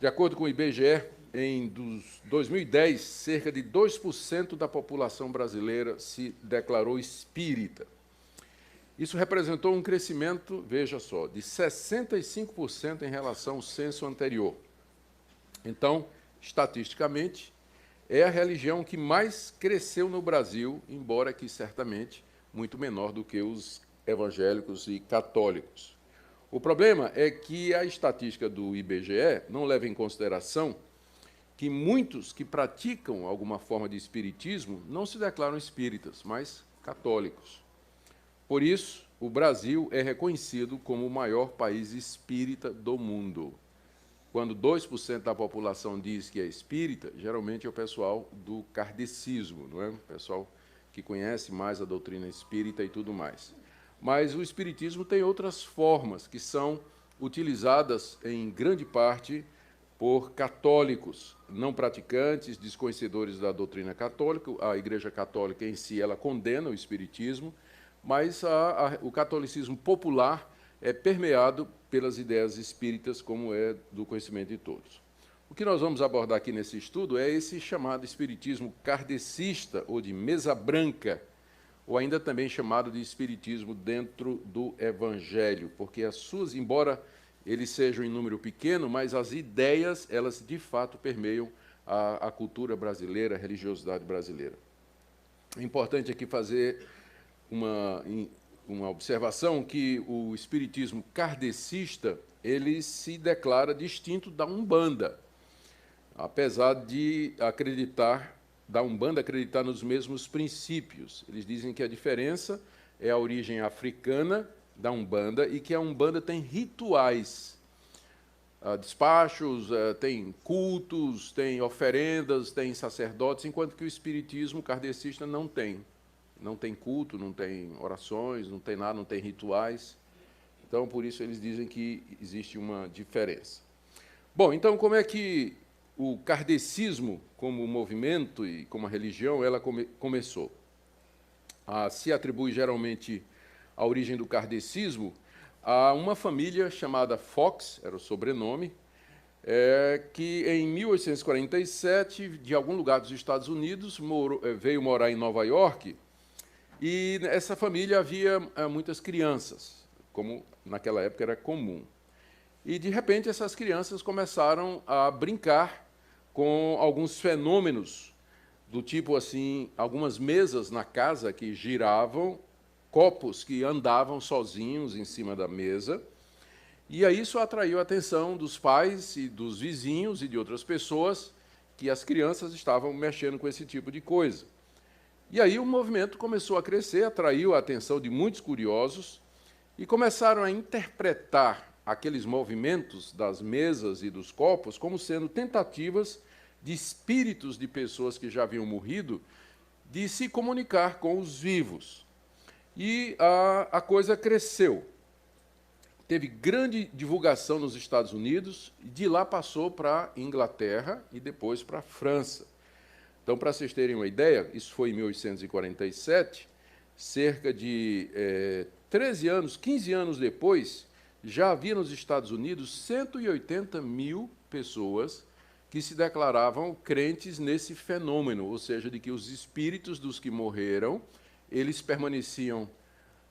De acordo com o IBGE, em 2010, cerca de 2% da população brasileira se declarou espírita. Isso representou um crescimento, veja só, de 65% em relação ao censo anterior. Então, estatisticamente, é a religião que mais cresceu no Brasil, embora que certamente muito menor do que os evangélicos e católicos. O problema é que a estatística do IBGE não leva em consideração que muitos que praticam alguma forma de espiritismo não se declaram espíritas, mas católicos. Por isso, o Brasil é reconhecido como o maior país espírita do mundo. Quando 2% da população diz que é espírita, geralmente é o pessoal do kardecismo, não é? O pessoal que conhece mais a doutrina espírita e tudo mais. Mas o espiritismo tem outras formas que são utilizadas em grande parte por católicos não praticantes, desconhecedores da doutrina católica. A Igreja Católica em si ela condena o espiritismo, mas o catolicismo popular é permeado pelas ideias espíritas, como é do conhecimento de todos. O que nós vamos abordar aqui nesse estudo é esse chamado espiritismo kardecista, ou de mesa branca, ou ainda também chamado de espiritismo dentro do Evangelho, porque as suas, embora eles sejam em número pequeno, mas as ideias, elas de fato permeiam a cultura brasileira, a religiosidade brasileira. É importante aqui fazer uma observação que o espiritismo kardecista ele se declara distinto da Umbanda, apesar de da Umbanda acreditar nos mesmos princípios. Eles dizem que a diferença é a origem africana da Umbanda e que a Umbanda tem rituais, despachos, tem cultos, tem oferendas, tem sacerdotes, enquanto que o espiritismo kardecista não tem. Não tem culto, não tem orações, não tem nada, não tem rituais. Então, por isso, eles dizem que existe uma diferença. Bom, então, como é que o kardecismo, como movimento e como religião, ela começou? Se atribui, geralmente, a origem do kardecismo a uma família chamada Fox, era o sobrenome, que, em 1847, de algum lugar dos Estados Unidos, veio morar em Nova York. E nessa família havia muitas crianças, como naquela época era comum. E, de repente, essas crianças começaram a brincar com alguns fenômenos do tipo assim, algumas mesas na casa que giravam, copos que andavam sozinhos em cima da mesa. E aí isso atraiu a atenção dos pais e dos vizinhos e de outras pessoas que as crianças estavam mexendo com esse tipo de coisa. E aí o movimento começou a crescer, atraiu a atenção de muitos curiosos e começaram a interpretar aqueles movimentos das mesas e dos copos como sendo tentativas de espíritos de pessoas que já haviam morrido de se comunicar com os vivos. E a coisa cresceu. Teve grande divulgação nos Estados Unidos e de lá passou para a Inglaterra e depois para a França. Então, para vocês terem uma ideia, isso foi em 1847, cerca de 13 anos, 15 anos depois, já havia nos Estados Unidos 180 mil pessoas que se declaravam crentes nesse fenômeno, ou seja, de que os espíritos dos que morreram, eles permaneciam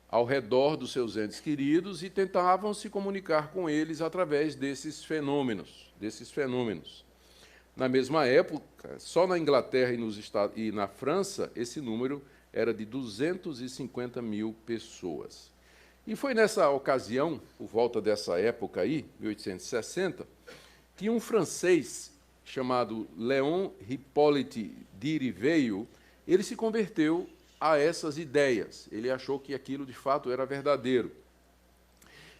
ao redor dos seus entes queridos e tentavam se comunicar com eles através desses fenômenos. Na mesma época, só na Inglaterra e na França, esse número era de 250 mil pessoas. E foi nessa ocasião, por volta dessa época aí, 1860, que um francês chamado Léon Hippolyte de Riveil, ele se converteu a essas ideias. Ele achou que aquilo, de fato, era verdadeiro.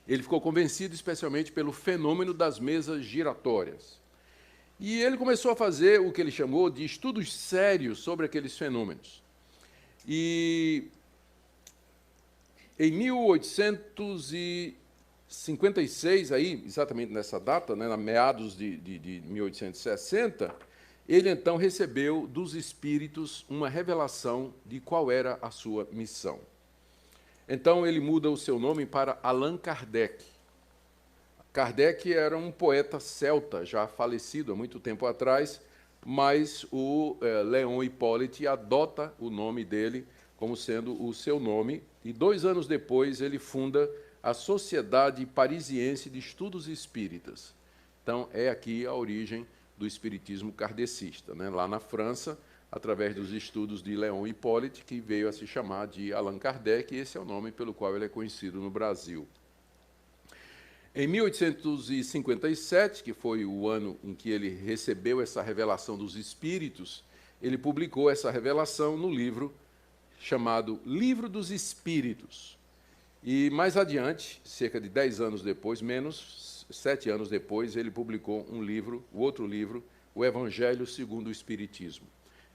Ele ficou convencido especialmente pelo fenômeno das mesas giratórias. E ele começou a fazer o que ele chamou de estudos sérios sobre aqueles fenômenos. E em 1856, aí, exatamente nessa data, né, meados de 1860, ele então recebeu dos espíritos uma revelação de qual era a sua missão. Então ele muda o seu nome para Allan Kardec. Kardec era um poeta celta, já falecido há muito tempo atrás, mas o Léon Hippolyte adota o nome dele como sendo o seu nome, e 2 anos depois ele funda a Sociedade Parisiense de Estudos Espíritas. Então, é aqui a origem do espiritismo kardecista, né? Lá na França, através dos estudos de Léon Hippolyte, que veio a se chamar de Allan Kardec, e esse é o nome pelo qual ele é conhecido no Brasil. Em 1857, que foi o ano em que ele recebeu essa revelação dos espíritos, ele publicou essa revelação no livro chamado Livro dos Espíritos. E mais adiante, cerca de 10 anos depois, menos 7 anos depois, ele publicou um livro, o outro livro, O Evangelho segundo o Espiritismo.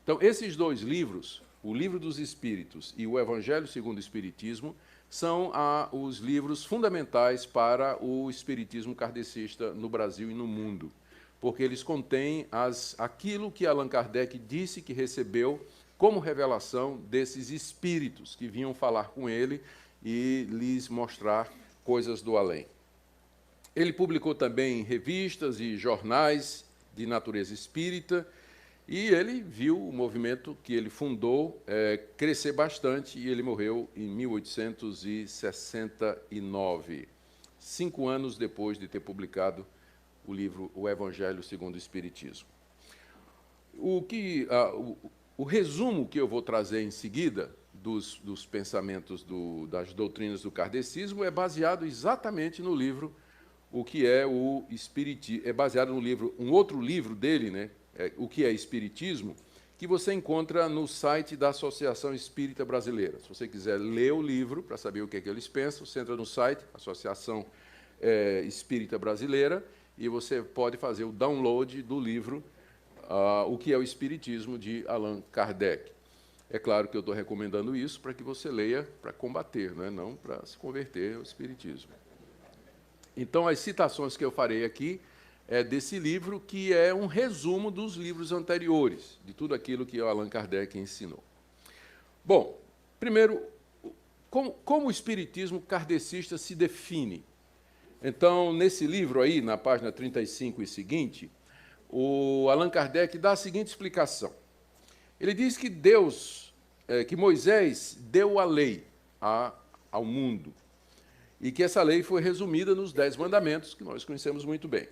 Então, esses 2 livros, o Livro dos Espíritos e o Evangelho segundo o Espiritismo, são os livros fundamentais para o espiritismo kardecista no Brasil e no mundo, porque eles contêm aquilo que Allan Kardec disse que recebeu como revelação desses espíritos que vinham falar com ele e lhes mostrar coisas do além. Ele publicou também revistas e jornais de natureza espírita, e ele viu o movimento que ele fundou crescer bastante, e ele morreu em 1869, 5 anos depois de ter publicado o livro O Evangelho segundo o Espiritismo. O resumo que eu vou trazer em seguida dos pensamentos das doutrinas do kardecismo é baseado exatamente no livro O que é o Espiritismo, é baseado no livro, um outro livro dele, né? O que é Espiritismo, que você encontra no site da Associação Espírita Brasileira. Se você quiser ler o livro para saber o que é que eles pensam, você entra no site, Associação Espírita Brasileira, e você pode fazer o download do livro O que é o Espiritismo, de Allan Kardec. É claro que eu estou recomendando isso para que você leia para combater, não para se converter ao Espiritismo. Então, as citações que eu farei aqui desse livro, que é um resumo dos livros anteriores, de tudo aquilo que Allan Kardec ensinou. Bom, primeiro, como o espiritismo kardecista se define? Então, nesse livro aí, na página 35 e seguinte, o Allan Kardec dá a seguinte explicação. Ele diz que que Moisés deu a lei ao mundo, e que essa lei foi resumida nos 10 mandamentos, que nós conhecemos muito bem.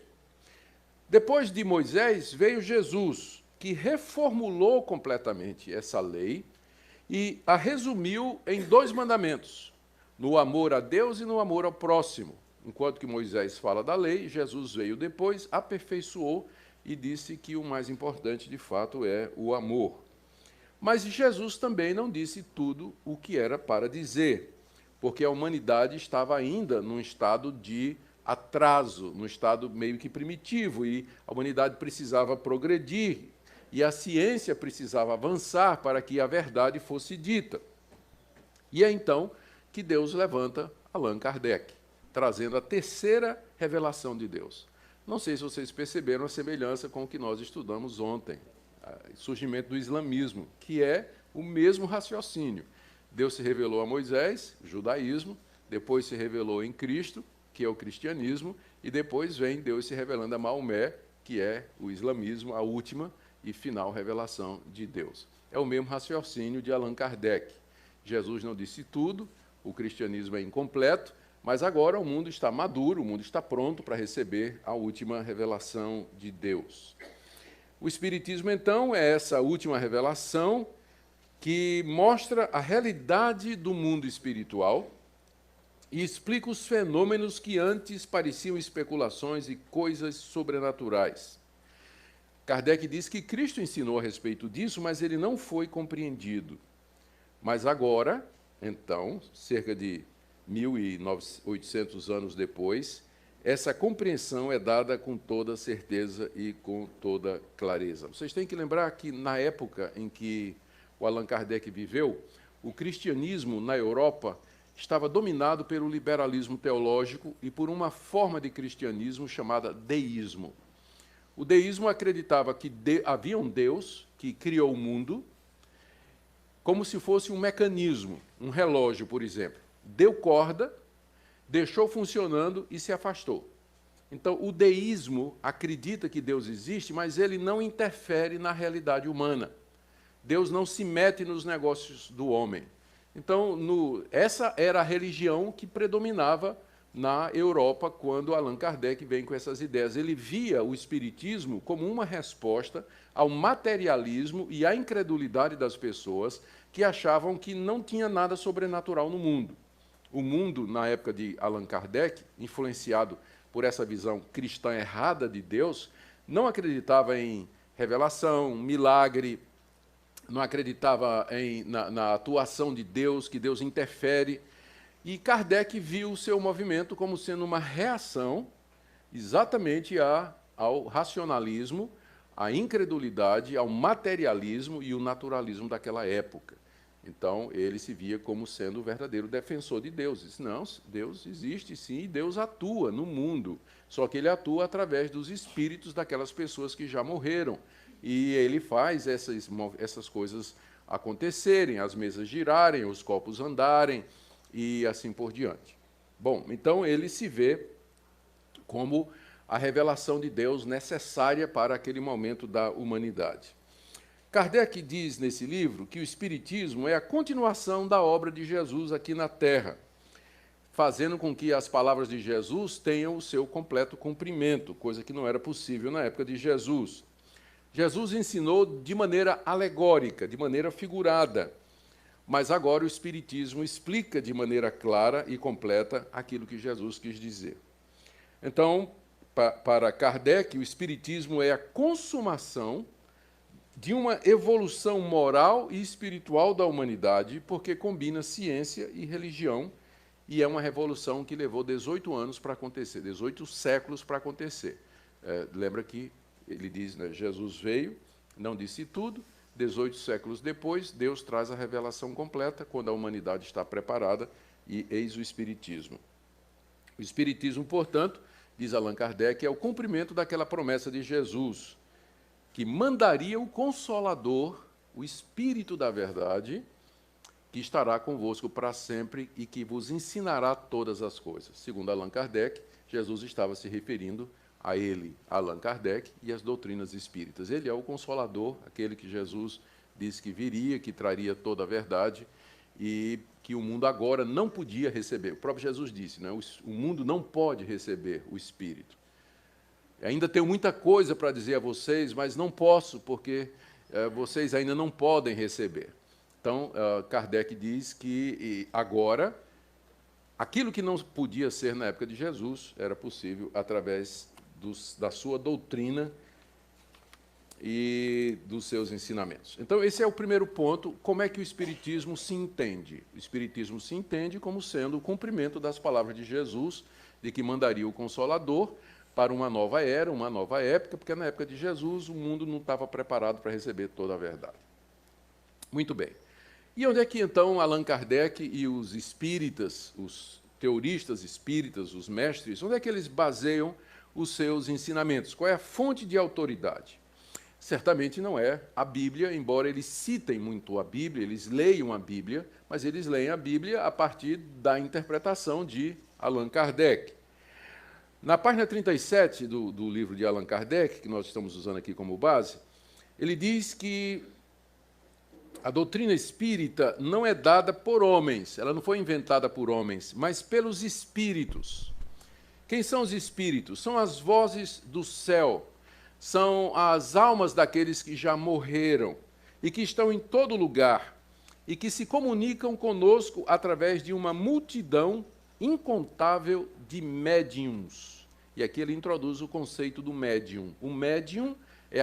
Depois de Moisés, veio Jesus, que reformulou completamente essa lei e a resumiu em 2 mandamentos, no amor a Deus e no amor ao próximo. Enquanto que Moisés fala da lei, Jesus veio depois, aperfeiçoou e disse que o mais importante, de fato, é o amor. Mas Jesus também não disse tudo o que era para dizer, porque a humanidade estava ainda num estado de atraso, num estado meio que primitivo, e a humanidade precisava progredir, e a ciência precisava avançar para que a verdade fosse dita. E é então que Deus levanta Allan Kardec, trazendo a terceira revelação de Deus. Não sei se vocês perceberam a semelhança com o que nós estudamos ontem, o surgimento do islamismo, que é o mesmo raciocínio. Deus se revelou a Moisés, o judaísmo, depois se revelou em Cristo, que é o cristianismo, e depois vem Deus se revelando a Maomé, que é o islamismo, a última e final revelação de Deus. É o mesmo raciocínio de Allan Kardec. Jesus não disse tudo, o cristianismo é incompleto, mas agora o mundo está maduro, o mundo está pronto para receber a última revelação de Deus. O Espiritismo, então, é essa última revelação que mostra a realidade do mundo espiritual e explica os fenômenos que antes pareciam especulações e coisas sobrenaturais. Kardec diz que Cristo ensinou a respeito disso, mas ele não foi compreendido. Mas agora, então, cerca de 1.800 anos depois, essa compreensão é dada com toda certeza e com toda clareza. Vocês têm que lembrar que, na época em que o Allan Kardec viveu, o cristianismo na Europa estava dominado pelo liberalismo teológico e por uma forma de cristianismo chamada deísmo. O deísmo acreditava que havia um Deus que criou o mundo como se fosse um mecanismo, um relógio, por exemplo. Deu corda, deixou funcionando e se afastou. Então, o deísmo acredita que Deus existe, mas ele não interfere na realidade humana. Deus não se mete nos negócios do homem. Então, essa era a religião que predominava na Europa quando Allan Kardec vem com essas ideias. Ele via o espiritismo como uma resposta ao materialismo e à incredulidade das pessoas que achavam que não tinha nada sobrenatural no mundo. O mundo, na época de Allan Kardec, influenciado por essa visão cristã errada de Deus, não acreditava em revelação, milagre, não acreditava na atuação de Deus, que Deus interfere. E Kardec viu o seu movimento como sendo uma reação exatamente ao racionalismo, à incredulidade, ao materialismo e o naturalismo daquela época. Então, ele se via como sendo o verdadeiro defensor de Deus. Disse, não, Deus existe sim, e Deus atua no mundo, só que ele atua através dos espíritos daquelas pessoas que já morreram. E ele faz essas coisas acontecerem, as mesas girarem, os copos andarem, e assim por diante. Bom, então ele se vê como a revelação de Deus necessária para aquele momento da humanidade. Kardec diz nesse livro que o Espiritismo é a continuação da obra de Jesus aqui na Terra, fazendo com que as palavras de Jesus tenham o seu completo cumprimento, coisa que não era possível na época de Jesus. Jesus ensinou de maneira alegórica, de maneira figurada, mas agora o Espiritismo explica de maneira clara e completa aquilo que Jesus quis dizer. Então, para Kardec, o Espiritismo é a consumação de uma evolução moral e espiritual da humanidade, porque combina ciência e religião, e é uma revolução que levou 18 anos para acontecer, 18 séculos para acontecer. Lembra que ele diz, né, Jesus veio, não disse tudo, 18 séculos depois, Deus traz a revelação completa, quando a humanidade está preparada, e eis o Espiritismo. O Espiritismo, portanto, diz Allan Kardec, é o cumprimento daquela promessa de Jesus, que mandaria o Consolador, o Espírito da Verdade, que estará convosco para sempre e que vos ensinará todas as coisas. Segundo Allan Kardec, Jesus estava se referindo a ele, Allan Kardec, e as doutrinas espíritas. Ele é o Consolador, aquele que Jesus disse que viria, que traria toda a verdade e que o mundo agora não podia receber. O próprio Jesus disse, né? O mundo não pode receber o Espírito. Ainda tenho muita coisa para dizer a vocês, mas não posso, porque vocês ainda não podem receber. Então, Kardec diz que agora, aquilo que não podia ser na época de Jesus, era possível através da sua doutrina e dos seus ensinamentos. Então, esse é o primeiro ponto. Como é que o Espiritismo se entende? O Espiritismo se entende como sendo o cumprimento das palavras de Jesus, de que mandaria o Consolador para uma nova era, uma nova época, porque na época de Jesus o mundo não estava preparado para receber toda a verdade. Muito bem. E onde é que, então, Allan Kardec e os espíritas, os teoristas espíritas, os mestres, onde é que eles baseiam os seus ensinamentos? Qual é a fonte de autoridade? Certamente não é a Bíblia, embora eles citem muito a Bíblia, eles leiam a Bíblia, mas eles leem a Bíblia a partir da interpretação de Allan Kardec. Na página 37 do livro de Allan Kardec, que nós estamos usando aqui como base, ele diz que a doutrina espírita não é dada por homens, ela não foi inventada por homens, mas pelos espíritos. Quem são os espíritos? São as vozes do céu, são as almas daqueles que já morreram e que estão em todo lugar e que se comunicam conosco através de uma multidão incontável de médiuns. E aqui ele introduz o conceito do médium. O médium é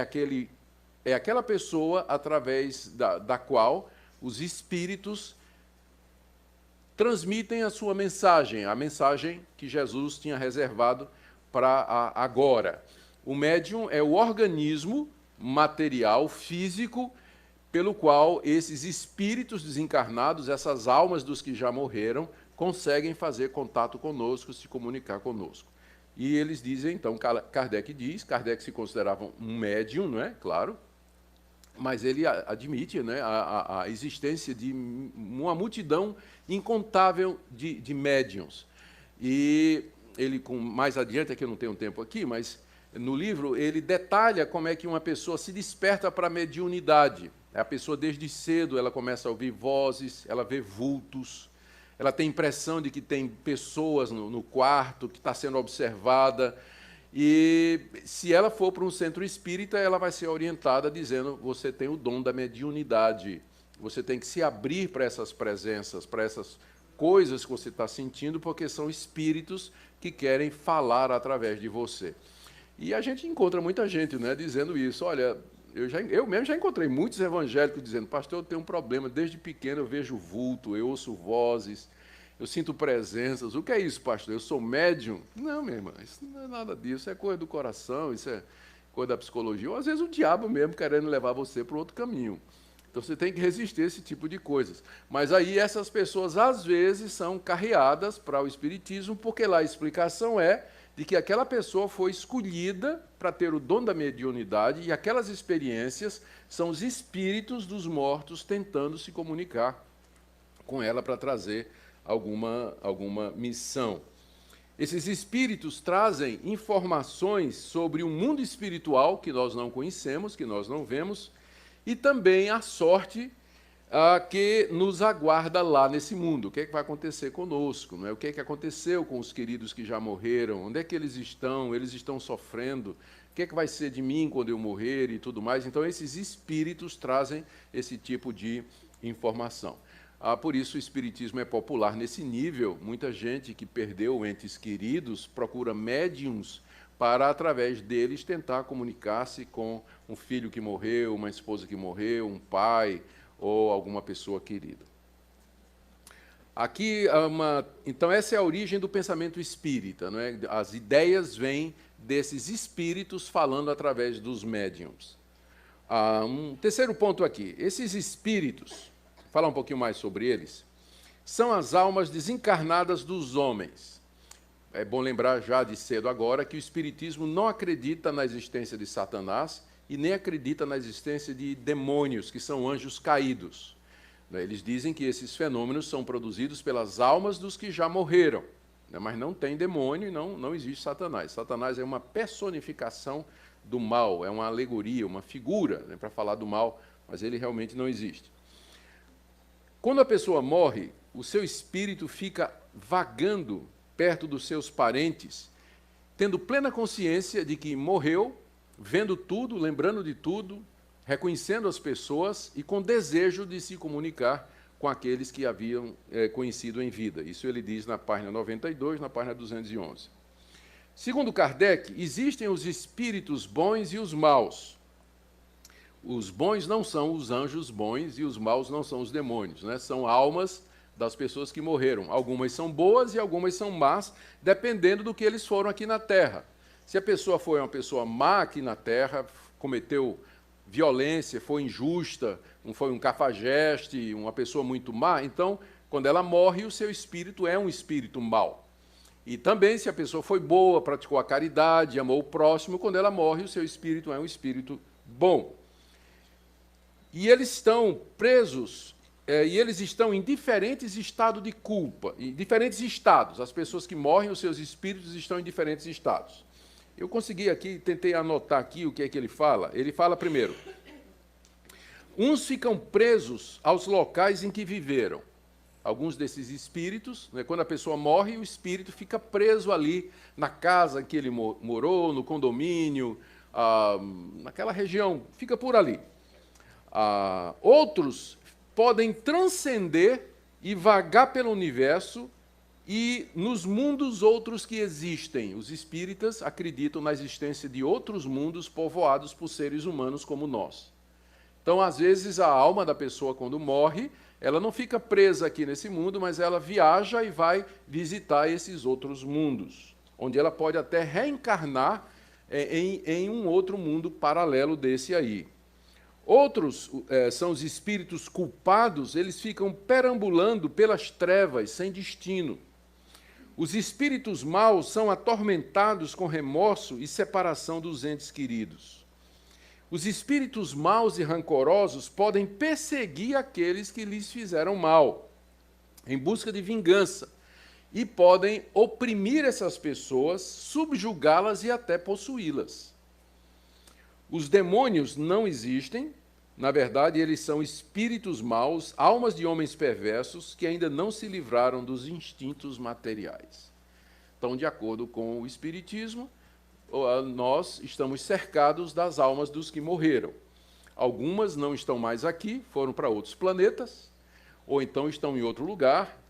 aquela pessoa através da qual os espíritos transmitem a sua mensagem, a mensagem que Jesus tinha reservado para agora. O médium é o organismo material, físico, pelo qual esses espíritos desencarnados, essas almas dos que já morreram, conseguem fazer contato conosco, se comunicar conosco. E eles dizem, então, Kardec se considerava um médium, não é? Claro, mas ele admite, né, a existência de uma multidão incontável de médiuns. E ele mais adiante, é que eu não tenho tempo aqui, mas no livro ele detalha como é que uma pessoa se desperta para a mediunidade. A pessoa desde cedo ela começa a ouvir vozes, ela vê vultos, ela tem impressão de que tem pessoas no quarto, que está sendo observada. E se ela for para um centro espírita, ela vai ser orientada dizendo: você tem o dom da mediunidade, você tem que se abrir para essas presenças, para essas coisas que você está sentindo, porque são espíritos que querem falar através de você. E a gente encontra muita gente, né, dizendo isso. Olha, eu mesmo já encontrei muitos evangélicos dizendo: pastor, eu tenho um problema, desde pequeno eu vejo vulto, eu ouço vozes, eu sinto presenças. O que é isso, pastor? Eu sou médium? Não, minha irmã, isso não é nada disso, é coisa do coração, isso é coisa da psicologia, ou às vezes o diabo mesmo querendo levar você para outro caminho. Então você tem que resistir a esse tipo de coisas. Mas aí essas pessoas, às vezes, são carreadas para o espiritismo, porque lá a explicação é de que aquela pessoa foi escolhida para ter o dom da mediunidade, e aquelas experiências são os espíritos dos mortos tentando se comunicar com ela para trazer alguma missão. Esses espíritos trazem informações sobre um mundo espiritual que nós não conhecemos, que nós não vemos, e também a sorte que nos aguarda lá nesse mundo. O que é que vai acontecer conosco? Não é? O que é que aconteceu com os queridos que já morreram? Onde é que eles estão? Eles estão sofrendo? O que é que vai ser de mim quando eu morrer e tudo mais? Então, esses espíritos trazem esse tipo de informação. Por isso o espiritismo é popular nesse nível. Muita gente que perdeu entes queridos procura médiums para, através deles, tentar comunicar-se com um filho que morreu, uma esposa que morreu, um pai ou alguma pessoa querida. Aqui, então, essa é a origem do pensamento espírita, não é? As ideias vêm desses espíritos falando através dos médiums. Um terceiro ponto aqui. Esses espíritos, falar um pouquinho mais sobre eles, são as almas desencarnadas dos homens. É bom lembrar já de cedo agora que o espiritismo não acredita na existência de Satanás e nem acredita na existência de demônios, que são anjos caídos. Eles dizem que esses fenômenos são produzidos pelas almas dos que já morreram, mas não tem demônio e não existe Satanás. Satanás é uma personificação do mal, é uma alegoria, uma figura, para falar do mal, mas ele realmente não existe. Quando a pessoa morre, o seu espírito fica vagando perto dos seus parentes, tendo plena consciência de que morreu, vendo tudo, lembrando de tudo, reconhecendo as pessoas e com desejo de se comunicar com aqueles que haviam conhecido em vida. Isso ele diz na página 92, na página 211. Segundo Kardec, existem os espíritos bons e os maus. Os bons não são os anjos bons e os maus não são os demônios, né? São almas das pessoas que morreram. Algumas são boas e algumas são más, dependendo do que eles foram aqui na Terra. Se a pessoa foi uma pessoa má aqui na Terra, cometeu violência, foi injusta, foi um cafajeste, uma pessoa muito má, então, quando ela morre, o seu espírito é um espírito mau. E também, se a pessoa foi boa, praticou a caridade, amou o próximo, quando ela morre, o seu espírito é um espírito bom. E eles estão presos, e eles estão em diferentes estados de culpa, em diferentes estados. As pessoas que morrem, os seus espíritos estão em diferentes estados. Eu consegui aqui, tentei anotar aqui o que é que ele fala. Ele fala primeiro: uns ficam presos aos locais em que viveram. Alguns desses espíritos, né, quando a pessoa morre, o espírito fica preso ali na casa em que ele morou, no condomínio, naquela região, fica por ali. Outros podem transcender e vagar pelo universo e nos mundos outros que existem. Os espíritas acreditam na existência de outros mundos povoados por seres humanos como nós. Então, às vezes, a alma da pessoa, quando morre, ela não fica presa aqui nesse mundo, mas ela viaja e vai visitar esses outros mundos, onde ela pode até reencarnar em um outro mundo paralelo desse aí. Outros são os espíritos culpados, eles ficam perambulando pelas trevas, sem destino. Os espíritos maus são atormentados com remorso e separação dos entes queridos. Os espíritos maus e rancorosos podem perseguir aqueles que lhes fizeram mal, em busca de vingança. e podem oprimir essas pessoas, subjugá-las e até possuí-las. Os demônios não existem, na verdade, eles são espíritos maus, almas de homens perversos que ainda não se livraram dos instintos materiais. Então, de acordo com o Espiritismo, nós estamos cercados das almas dos que morreram. Algumas não estão mais aqui, foram para outros planetas, ou então estão em outro lugar,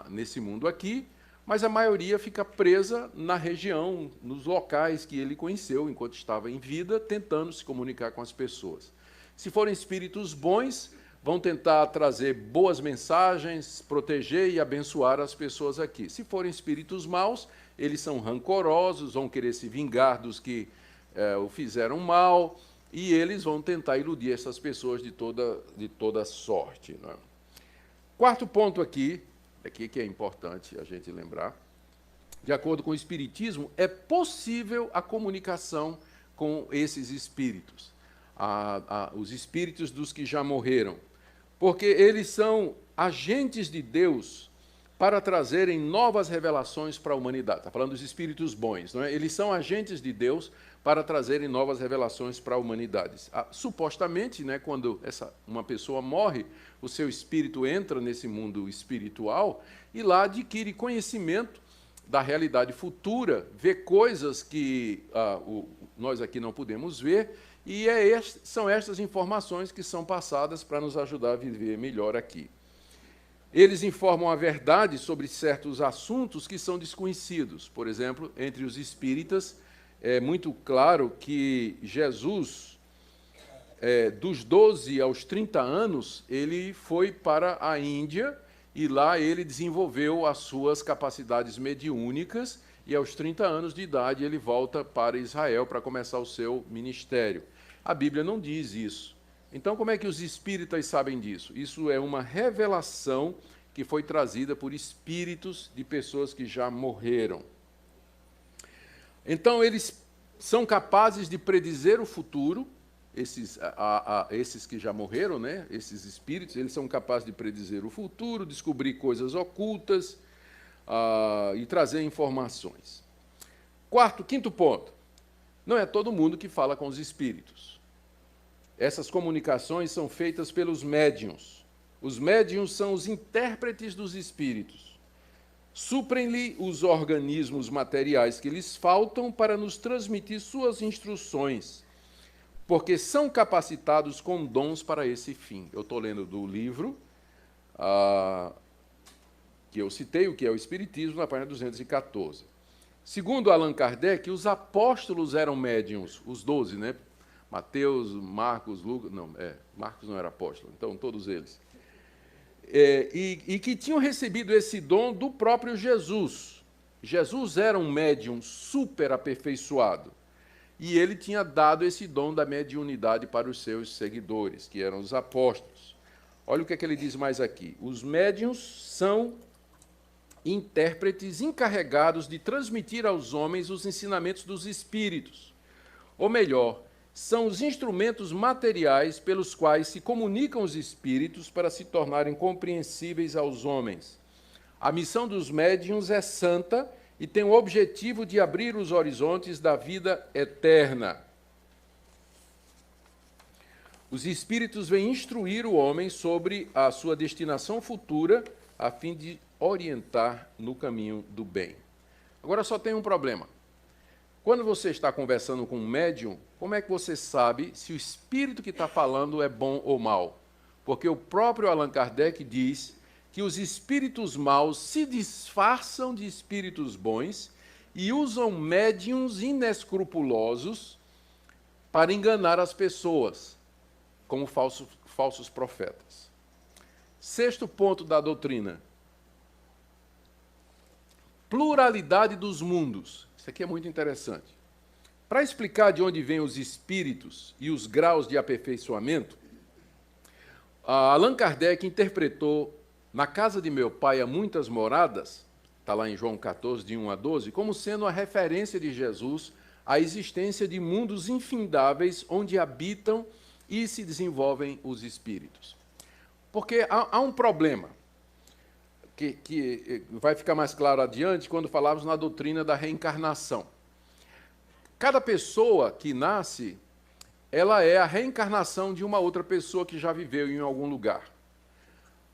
nesse mundo aqui, mas a maioria fica presa na região, nos locais que ele conheceu enquanto estava em vida, tentando se comunicar com as pessoas. Se forem espíritos bons, vão tentar trazer boas mensagens, proteger e abençoar as pessoas aqui. Se forem espíritos maus, eles são rancorosos, vão querer se vingar dos que o fizeram mal, e eles vão tentar iludir essas pessoas de toda sorte. Não é? Quarto ponto aqui que é importante a gente lembrar, de acordo com o Espiritismo, é possível a comunicação com esses espíritos, os espíritos dos que já morreram, porque eles são agentes de Deus para trazerem novas revelações para a humanidade. Está falando dos espíritos bons, não é? Eles são agentes de Deus para trazerem novas revelações para a humanidade. Supostamente, né, quando uma pessoa morre, o seu espírito entra nesse mundo espiritual e lá adquire conhecimento da realidade futura, vê coisas que nós aqui não podemos ver, e são estas informações que são passadas para nos ajudar a viver melhor aqui. Eles informam a verdade sobre certos assuntos que são desconhecidos. Por exemplo, entre os espíritas, é muito claro que Jesus, dos 12 aos 30 anos, ele foi para a Índia e lá ele desenvolveu as suas capacidades mediúnicas e aos 30 anos de idade ele volta para Israel para começar o seu ministério. A Bíblia não diz isso. Então, como é que os espíritas sabem disso? Isso é uma revelação que foi trazida por espíritos de pessoas que já morreram. Então, eles são capazes de predizer o futuro, esses que já morreram, né? Esses espíritos, eles são capazes de predizer o futuro, descobrir coisas ocultas e trazer informações. Quinto ponto, não é todo mundo que fala com os espíritos. Essas comunicações são feitas pelos médiuns. Os médiuns são os intérpretes dos espíritos. Suprem-lhe os organismos materiais que lhes faltam para nos transmitir suas instruções, porque são capacitados com dons para esse fim. Eu estou lendo do livro que eu citei, o que é o Espiritismo, na página 214. Segundo Allan Kardec, os apóstolos eram médiuns, os 12, né? Mateus, Marcos, Lucas... Marcos não era apóstolo, então todos eles. E que tinham recebido esse dom do próprio Jesus. Jesus era um médium super aperfeiçoado. E ele tinha dado esse dom da mediunidade para os seus seguidores, que eram os apóstolos. Olha o que ele diz mais aqui. Os médiuns são intérpretes encarregados de transmitir aos homens os ensinamentos dos espíritos. Ou melhor, são os instrumentos materiais pelos quais se comunicam os espíritos para se tornarem compreensíveis aos homens. A missão dos médiuns é santa e tem o objetivo de abrir os horizontes da vida eterna. Os espíritos vêm instruir o homem sobre a sua destinação futura, a fim de orientar no caminho do bem. Agora só tem um problema. Quando você está conversando com um médium, como é que você sabe se o espírito que está falando é bom ou mal? Porque o próprio Allan Kardec diz que os espíritos maus se disfarçam de espíritos bons e usam médiuns inescrupulosos para enganar as pessoas, como falsos profetas. Sexto ponto da doutrina. Pluralidade dos mundos. Isso aqui é muito interessante. Para explicar de onde vêm os espíritos e os graus de aperfeiçoamento, Allan Kardec interpretou na casa de meu pai há muitas moradas, está lá em João 14, de 1 a 12, como sendo a referência de Jesus à existência de mundos infindáveis onde habitam e se desenvolvem os espíritos. Porque há um problema. que vai ficar mais claro adiante quando falarmos na doutrina da reencarnação. Cada pessoa que nasce, ela é a reencarnação de uma outra pessoa que já viveu em algum lugar.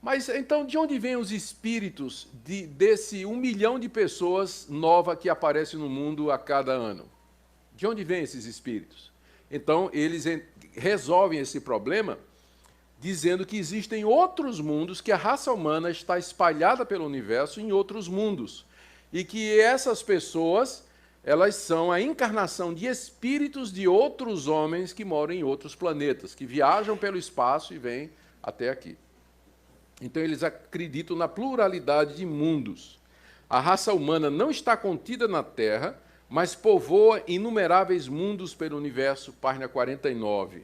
Mas, então, de onde vêm os espíritos desse 1 milhão de pessoas novas que aparecem no mundo a cada ano? De onde vêm esses espíritos? Então, eles resolvem esse problema dizendo que existem outros mundos, que a raça humana está espalhada pelo universo em outros mundos, e que essas pessoas, elas são a encarnação de espíritos de outros homens que moram em outros planetas, que viajam pelo espaço e vêm até aqui. Então, eles acreditam na pluralidade de mundos. A raça humana não está contida na Terra, mas povoa inumeráveis mundos pelo universo, página 49.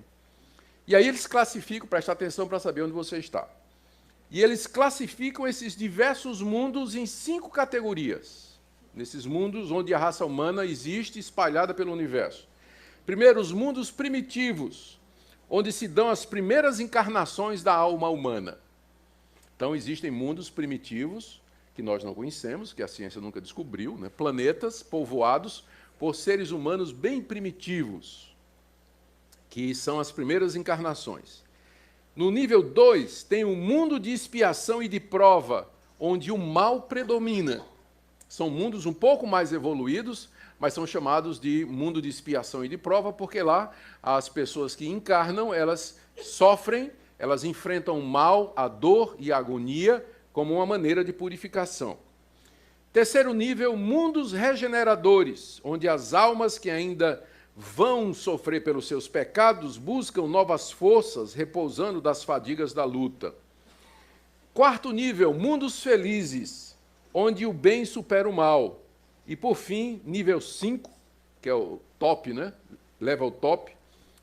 E aí eles classificam, presta atenção para saber onde você está. E eles classificam esses diversos mundos em 5 categorias. Nesses mundos onde a raça humana existe espalhada pelo universo. Primeiro, os mundos primitivos, onde se dão as primeiras encarnações da alma humana. Então, existem mundos primitivos, que nós não conhecemos, que a ciência nunca descobriu, né? Planetas povoados por seres humanos bem primitivos, que são as primeiras encarnações. No nível 2, tem um mundo de expiação e de prova, onde o mal predomina. São mundos um pouco mais evoluídos, mas são chamados de mundo de expiação e de prova, porque lá as pessoas que encarnam, elas sofrem, elas enfrentam o mal, a dor e a agonia como uma maneira de purificação. Terceiro nível, mundos regeneradores, onde as almas que ainda vão sofrer pelos seus pecados buscam novas forças, repousando das fadigas da luta. Quarto nível, mundos felizes, onde o bem supera o mal. E, por fim, nível 5, que é o top, né? Level top,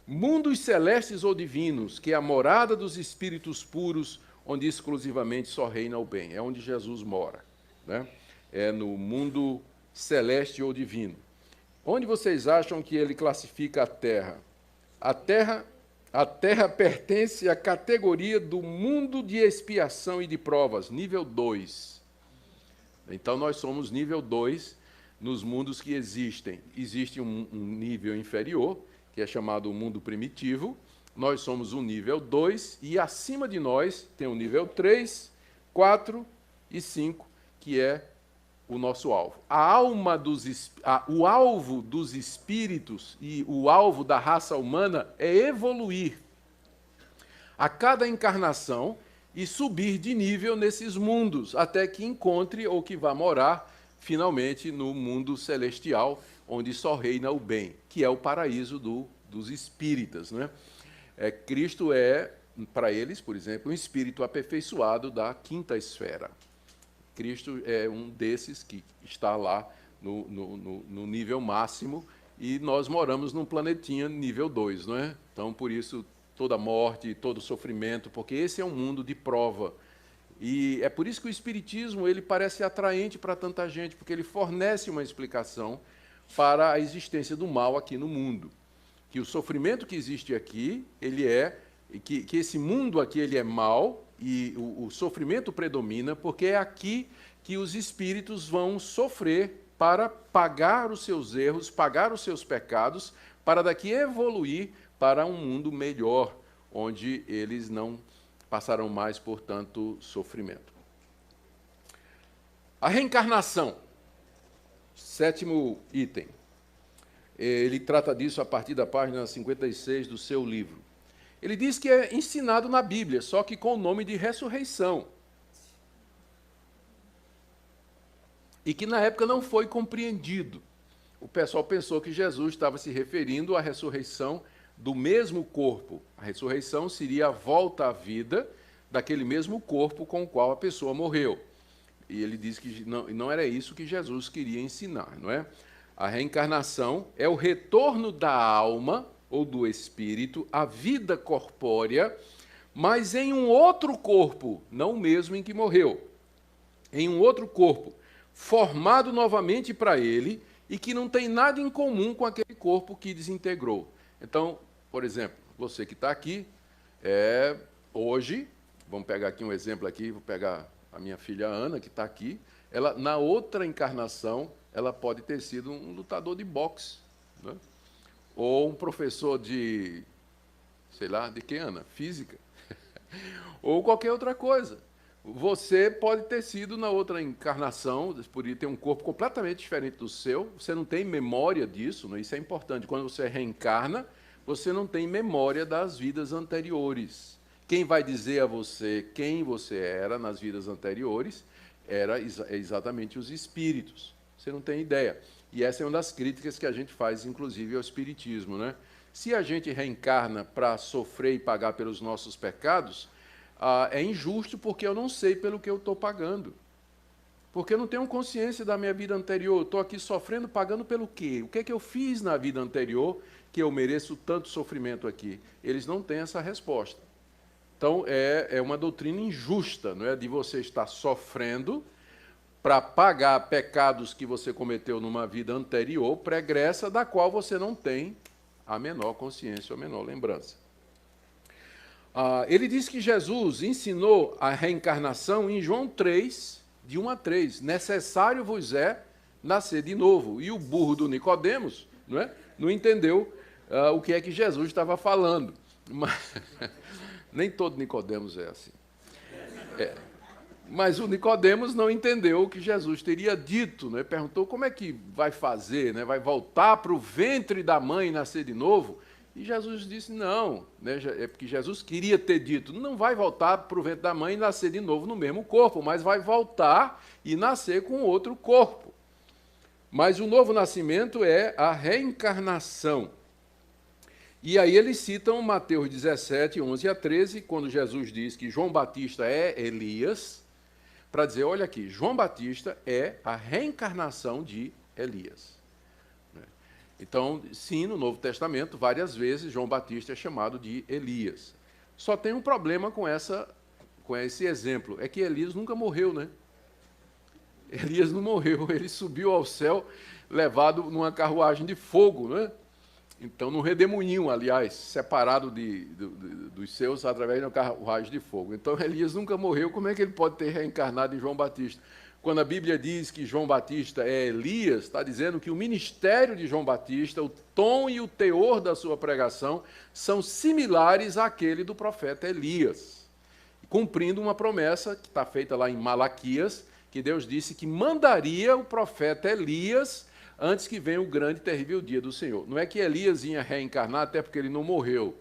mundos celestes ou divinos, que é a morada dos espíritos puros, onde exclusivamente só reina o bem. É onde Jesus mora, né? É no mundo celeste ou divino. Onde vocês acham que ele classifica a Terra? A Terra pertence à categoria do mundo de expiação e de provas, nível 2. Então, nós somos nível 2 nos mundos que existem. Existe um nível inferior, que é chamado mundo primitivo. Nós somos o nível 2, e acima de nós tem o nível 3, 4 e 5, que é o nosso alvo. O alvo dos espíritos e o alvo da raça humana é evoluir a cada encarnação e subir de nível nesses mundos, até que encontre ou que vá morar finalmente no mundo celestial, onde só reina o bem, que é o paraíso dos espíritas, né? Cristo é, para eles, por exemplo, um espírito aperfeiçoado da quinta esfera. Cristo é um desses que está lá no nível máximo, e nós moramos num planetinha nível 2, não é? Então, por isso, toda morte, todo sofrimento, porque esse é um mundo de prova. E é por isso que o Espiritismo ele parece atraente para tanta gente, porque ele fornece uma explicação para a existência do mal aqui no mundo. Que o sofrimento que existe aqui, que esse mundo aqui ele é mau, e o sofrimento predomina, porque é aqui que os espíritos vão sofrer para pagar os seus erros, pagar os seus pecados, para daqui evoluir para um mundo melhor, onde eles não passarão mais por tanto sofrimento. A reencarnação, 7º item. Ele trata disso a partir da página 56 do seu livro. Ele diz que é ensinado na Bíblia, só que com o nome de ressurreição. E que na época não foi compreendido. O pessoal pensou que Jesus estava se referindo à ressurreição do mesmo corpo. A ressurreição seria a volta à vida daquele mesmo corpo com o qual a pessoa morreu. E ele diz que não era isso que Jesus queria ensinar, não é? A reencarnação é o retorno da alma ou do espírito à vida corpórea, mas em um outro corpo, não o mesmo em que morreu. Em um outro corpo, formado novamente para ele e que não tem nada em comum com aquele corpo que desintegrou. Então, por exemplo, você que está aqui, hoje, vamos pegar aqui um exemplo aqui, vou pegar a minha filha Ana, que está aqui, ela, na outra encarnação, ela pode ter sido um lutador de boxe, né? Ou um professor de, sei lá, de que, Ana? Física. Ou qualquer outra coisa. Você pode ter sido, na outra encarnação, poderia ter um corpo completamente diferente do seu, você não tem memória disso, né? Isso é importante. Quando você reencarna, você não tem memória das vidas anteriores. Quem vai dizer a você quem você era nas vidas anteriores era exatamente os espíritos. Você não tem ideia. E essa é uma das críticas que a gente faz, inclusive, ao espiritismo, né? Se a gente reencarna para sofrer e pagar pelos nossos pecados, é injusto porque eu não sei pelo que eu estou pagando. Porque eu não tenho consciência da minha vida anterior. Eu estou aqui sofrendo, pagando pelo quê? O que é que eu fiz na vida anterior que eu mereço tanto sofrimento aqui? Eles não têm essa resposta. Então, é uma doutrina injusta, não é? De você estar sofrendo para pagar pecados que você cometeu numa vida anterior, pregressa, da qual você não tem a menor consciência ou a menor lembrança. Ele diz que Jesus ensinou a reencarnação em João 3, de 1 a 3. Necessário vos é nascer de novo. E o burro do Nicodemos, não entendeu o que é que Jesus estava falando. Mas, nem todo Nicodemos é assim. Mas o Nicodemos não entendeu o que Jesus teria dito, né? Perguntou como é que vai fazer, né? Vai voltar para o ventre da mãe e nascer de novo? E Jesus disse não, né? É porque Jesus queria ter dito, não vai voltar para o ventre da mãe e nascer de novo no mesmo corpo, mas vai voltar e nascer com outro corpo. Mas o novo nascimento é a reencarnação. E aí eles citam Mateus 17, 11 a 13, quando Jesus diz que João Batista é Elias, para dizer, olha aqui, João Batista é a reencarnação de Elias. Então, sim, no Novo Testamento, várias vezes, João Batista é chamado de Elias. Só tem um problema com esse exemplo, é que Elias nunca morreu, né? Elias não morreu, ele subiu ao céu levado numa carruagem de fogo, né? Então, num redemoinho, aliás, separado dos seus através de uma carruagem de fogo. Então, Elias nunca morreu, como é que ele pode ter reencarnado em João Batista? Quando a Bíblia diz que João Batista é Elias, está dizendo que o ministério de João Batista, o tom e o teor da sua pregação, são similares àquele do profeta Elias, cumprindo uma promessa que está feita lá em Malaquias, que Deus disse que mandaria o profeta Elias antes que venha o grande e terrível dia do Senhor. Não é que Elias ia reencarnar, até porque ele não morreu,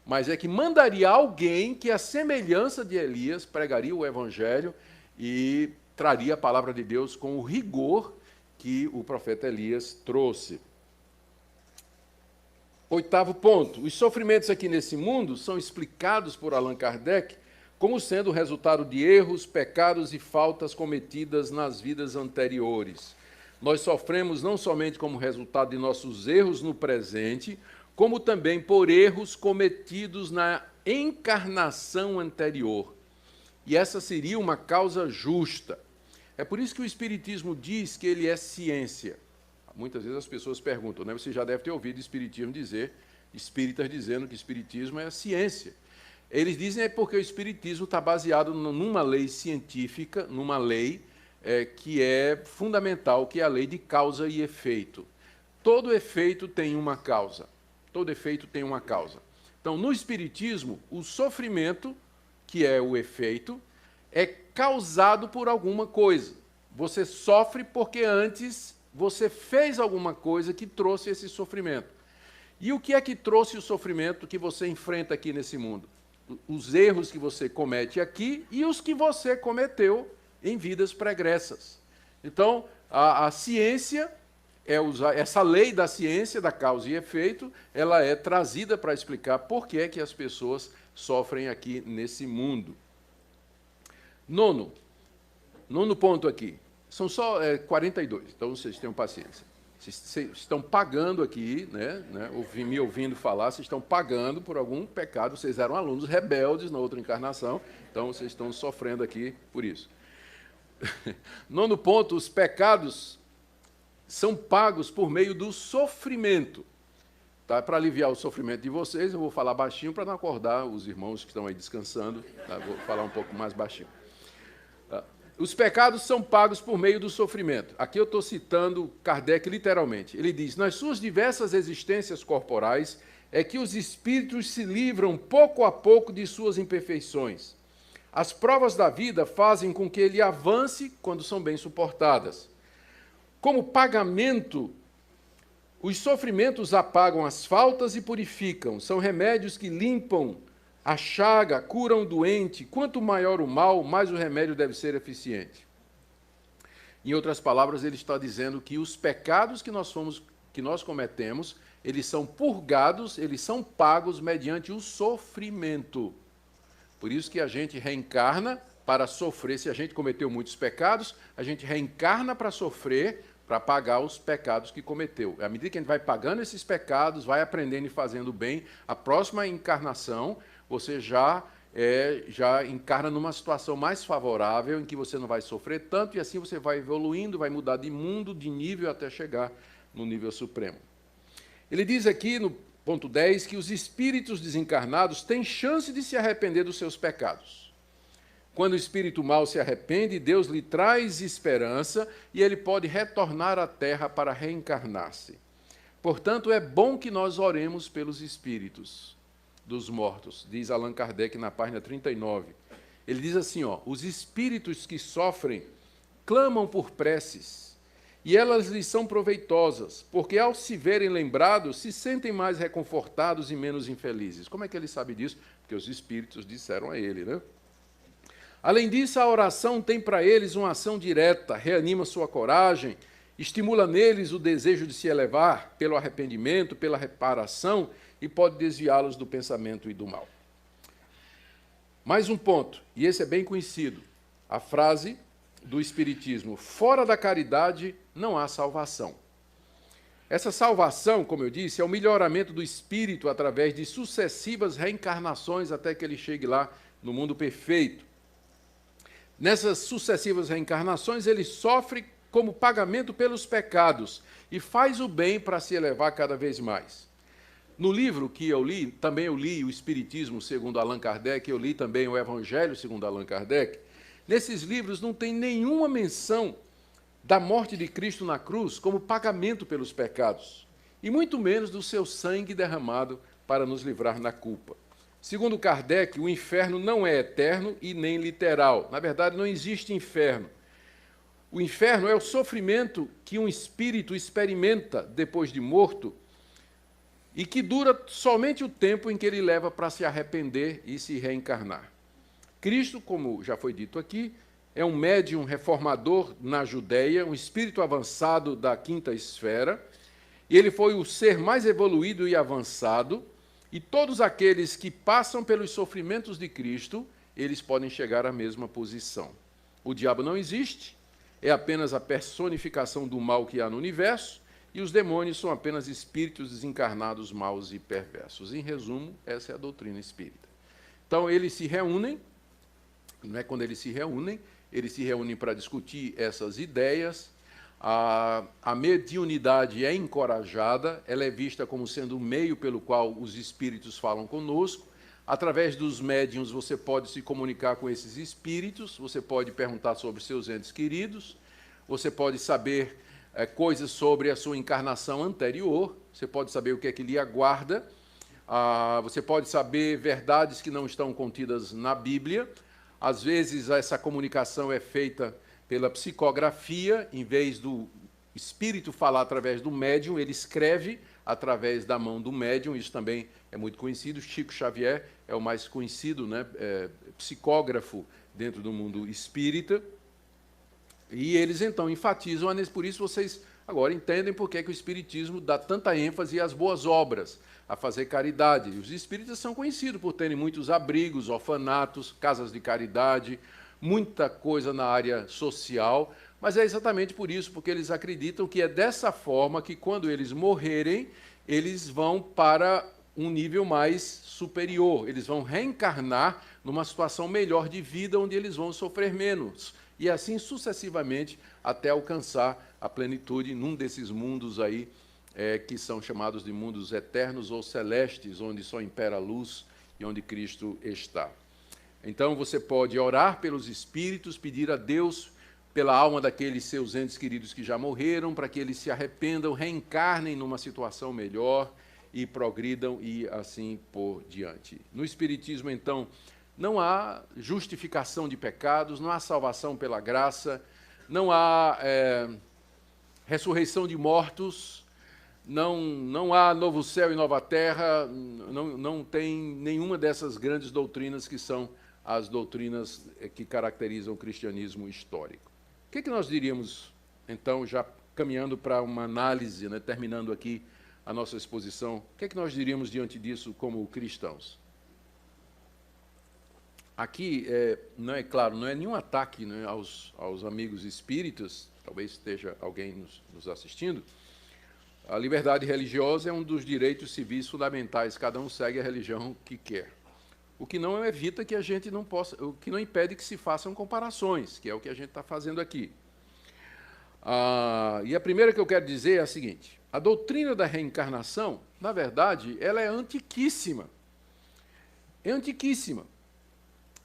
mas é que mandaria alguém que, à semelhança de Elias, pregaria o evangelho e traria a palavra de Deus com o rigor que o profeta Elias trouxe. 8º ponto. Os sofrimentos aqui nesse mundo são explicados por Allan Kardec como sendo o resultado de erros, pecados e faltas cometidas nas vidas anteriores. Nós sofremos não somente como resultado de nossos erros no presente, como também por erros cometidos na encarnação anterior. E essa seria uma causa justa. É por isso que o Espiritismo diz que ele é ciência. Muitas vezes as pessoas perguntam, né? Você já deve ter ouvido espíritas dizendo que Espiritismo é ciência. Eles dizem porque o Espiritismo está baseado numa lei científica, numa lei que é fundamental, que é a lei de causa e efeito. Todo efeito tem uma causa. Todo efeito tem uma causa. Então, no Espiritismo, o sofrimento, que é o efeito, é causado por alguma coisa. Você sofre porque antes você fez alguma coisa que trouxe esse sofrimento. E o que é que trouxe o sofrimento que você enfrenta aqui nesse mundo? Os erros que você comete aqui e os que você cometeu em vidas pregressas. Então, a ciência, essa lei da ciência, da causa e efeito, ela é trazida para explicar por que é que as pessoas sofrem aqui nesse mundo. Nono ponto aqui. São só 42, então vocês tenham paciência. Vocês estão pagando aqui, me ouvindo falar, vocês estão pagando por algum pecado, vocês eram alunos rebeldes na outra encarnação, então vocês estão sofrendo aqui por isso. 9º ponto, os pecados são pagos por meio do sofrimento. Tá? Para aliviar o sofrimento de vocês, eu vou falar baixinho para não acordar os irmãos que estão aí descansando. Tá? Vou falar um pouco mais baixinho. os pecados são pagos por meio do sofrimento. Aqui eu estou citando Kardec literalmente. Ele diz, nas suas diversas existências corporais, é que os espíritos se livram pouco a pouco de suas imperfeições. As provas da vida fazem com que ele avance quando são bem suportadas. Como pagamento, os sofrimentos apagam as faltas e purificam. São remédios que limpam a chaga, curam o doente. Quanto maior o mal, mais o remédio deve ser eficiente. Em outras palavras, ele está dizendo que os pecados que nós cometemos, eles são purgados, eles são pagos mediante o sofrimento. Por isso que a gente reencarna para sofrer. Se a gente cometeu muitos pecados, a gente reencarna para sofrer, para pagar os pecados que cometeu. À medida que a gente vai pagando esses pecados, vai aprendendo e fazendo bem, a próxima encarnação, você já encarna numa situação mais favorável, em que você não vai sofrer tanto, e assim você vai evoluindo, vai mudar de mundo, de nível, até chegar no nível supremo. Ele diz aqui, no ponto 10, que os espíritos desencarnados têm chance de se arrepender dos seus pecados. Quando o espírito mau se arrepende, Deus lhe traz esperança e ele pode retornar à Terra para reencarnar-se. Portanto, é bom que nós oremos pelos espíritos dos mortos, diz Allan Kardec na página 39. Ele diz assim, os espíritos que sofrem clamam por preces, e elas lhes são proveitosas, porque ao se verem lembrados, se sentem mais reconfortados e menos infelizes. Como é que ele sabe disso? Porque os espíritos disseram a ele, né? Além disso, a oração tem para eles uma ação direta, reanima sua coragem, estimula neles o desejo de se elevar pelo arrependimento, pela reparação, e pode desviá-los do pensamento e do mal. Mais um ponto, e esse é bem conhecido, a frase do Espiritismo: fora da caridade não há salvação. Essa salvação, como eu disse, é o melhoramento do espírito através de sucessivas reencarnações até que ele chegue lá no mundo perfeito. Nessas sucessivas reencarnações, ele sofre como pagamento pelos pecados e faz o bem para se elevar cada vez mais. No livro que eu li, também eu li o Espiritismo segundo Allan Kardec, eu li também o Evangelho segundo Allan Kardec. Nesses livros não tem nenhuma menção da morte de Cristo na cruz como pagamento pelos pecados, e muito menos do seu sangue derramado para nos livrar da culpa. Segundo Kardec, o inferno não é eterno e nem literal. Na verdade, não existe inferno. O inferno é o sofrimento que um espírito experimenta depois de morto e que dura somente o tempo em que ele leva para se arrepender e se reencarnar. Cristo, como já foi dito aqui, é um médium reformador na Judéia, um espírito avançado da quinta esfera, e ele foi o ser mais evoluído e avançado, e todos aqueles que passam pelos sofrimentos de Cristo, eles podem chegar à mesma posição. O diabo não existe, é apenas a personificação do mal que há no universo, e os demônios são apenas espíritos desencarnados, maus e perversos. Em resumo, essa é a doutrina espírita. Então, eles se reúnem, não é quando eles se reúnem para discutir essas ideias. A mediunidade é encorajada, ela é vista como sendo o meio pelo qual os espíritos falam conosco. Através dos médiuns, você pode se comunicar com esses espíritos, você pode perguntar sobre seus entes queridos, você pode saber coisas sobre a sua encarnação anterior, você pode saber o que é que lhe aguarda, você pode saber verdades que não estão contidas na Bíblia. Às vezes, essa comunicação é feita pela psicografia, em vez do espírito falar através do médium, ele escreve através da mão do médium, isso também é muito conhecido. Chico Xavier é o mais conhecido, né, psicógrafo dentro do mundo espírita. E eles, então, enfatizam, por isso vocês agora entendem por que o Espiritismo dá tanta ênfase às boas obras, a fazer caridade. Os espíritas são conhecidos por terem muitos abrigos, orfanatos, casas de caridade, muita coisa na área social, mas é exatamente por isso, porque eles acreditam que é dessa forma que, quando eles morrerem, eles vão para um nível mais superior, eles vão reencarnar numa situação melhor de vida, onde eles vão sofrer menos, e assim sucessivamente, até alcançar a plenitude num desses mundos aí, que são chamados de mundos eternos ou celestes, onde só impera a luz e onde Cristo está. Então você pode orar pelos espíritos, pedir a Deus pela alma daqueles seus entes queridos que já morreram, para que eles se arrependam, reencarnem numa situação melhor e progridam e assim por diante. No Espiritismo, então, não há justificação de pecados, não há salvação pela graça, não há ressurreição de mortos, não há novo céu e nova terra, não tem nenhuma dessas grandes doutrinas que são as doutrinas que caracterizam o cristianismo histórico. O que nós diríamos, então, já caminhando para uma análise, né, terminando aqui a nossa exposição, o que nós diríamos diante disso como cristãos? Aqui, não é claro, não é nenhum ataque, né, aos amigos espíritas, talvez esteja alguém nos assistindo. A liberdade religiosa é um dos direitos civis fundamentais, cada um segue a religião que quer. O que não evita que a gente não possa, o que não impede que se façam comparações, que é o que a gente está fazendo aqui. E a primeira que eu quero dizer é a seguinte: a doutrina da reencarnação, na verdade, ela é antiquíssima. É antiquíssima.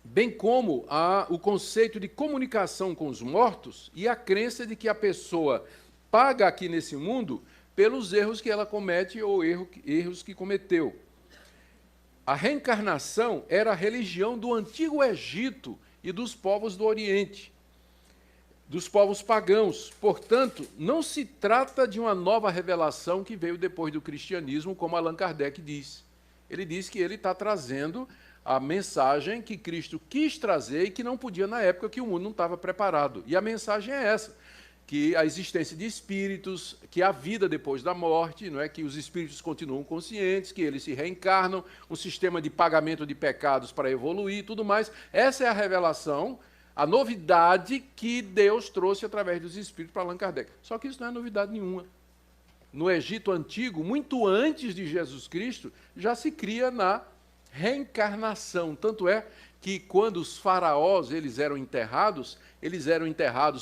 Bem como o conceito de comunicação com os mortos e a crença de que a pessoa paga aqui nesse mundo pelos erros que ela comete ou erros que cometeu. A reencarnação era a religião do Antigo Egito e dos povos do Oriente, dos povos pagãos. Portanto, não se trata de uma nova revelação que veio depois do cristianismo, como Allan Kardec diz. Ele diz que ele está trazendo a mensagem que Cristo quis trazer e que não podia na época que o mundo não estava preparado. E a mensagem é essa: que a existência de espíritos, que a vida depois da morte, não é, que os espíritos continuam conscientes, que eles se reencarnam, um sistema de pagamento de pecados para evoluir e tudo mais. Essa é a revelação, a novidade que Deus trouxe através dos espíritos para Allan Kardec. Só que isso não é novidade nenhuma. No Egito Antigo, muito antes de Jesus Cristo, já se cria na reencarnação. Tanto é que quando os faraós eles eram enterrados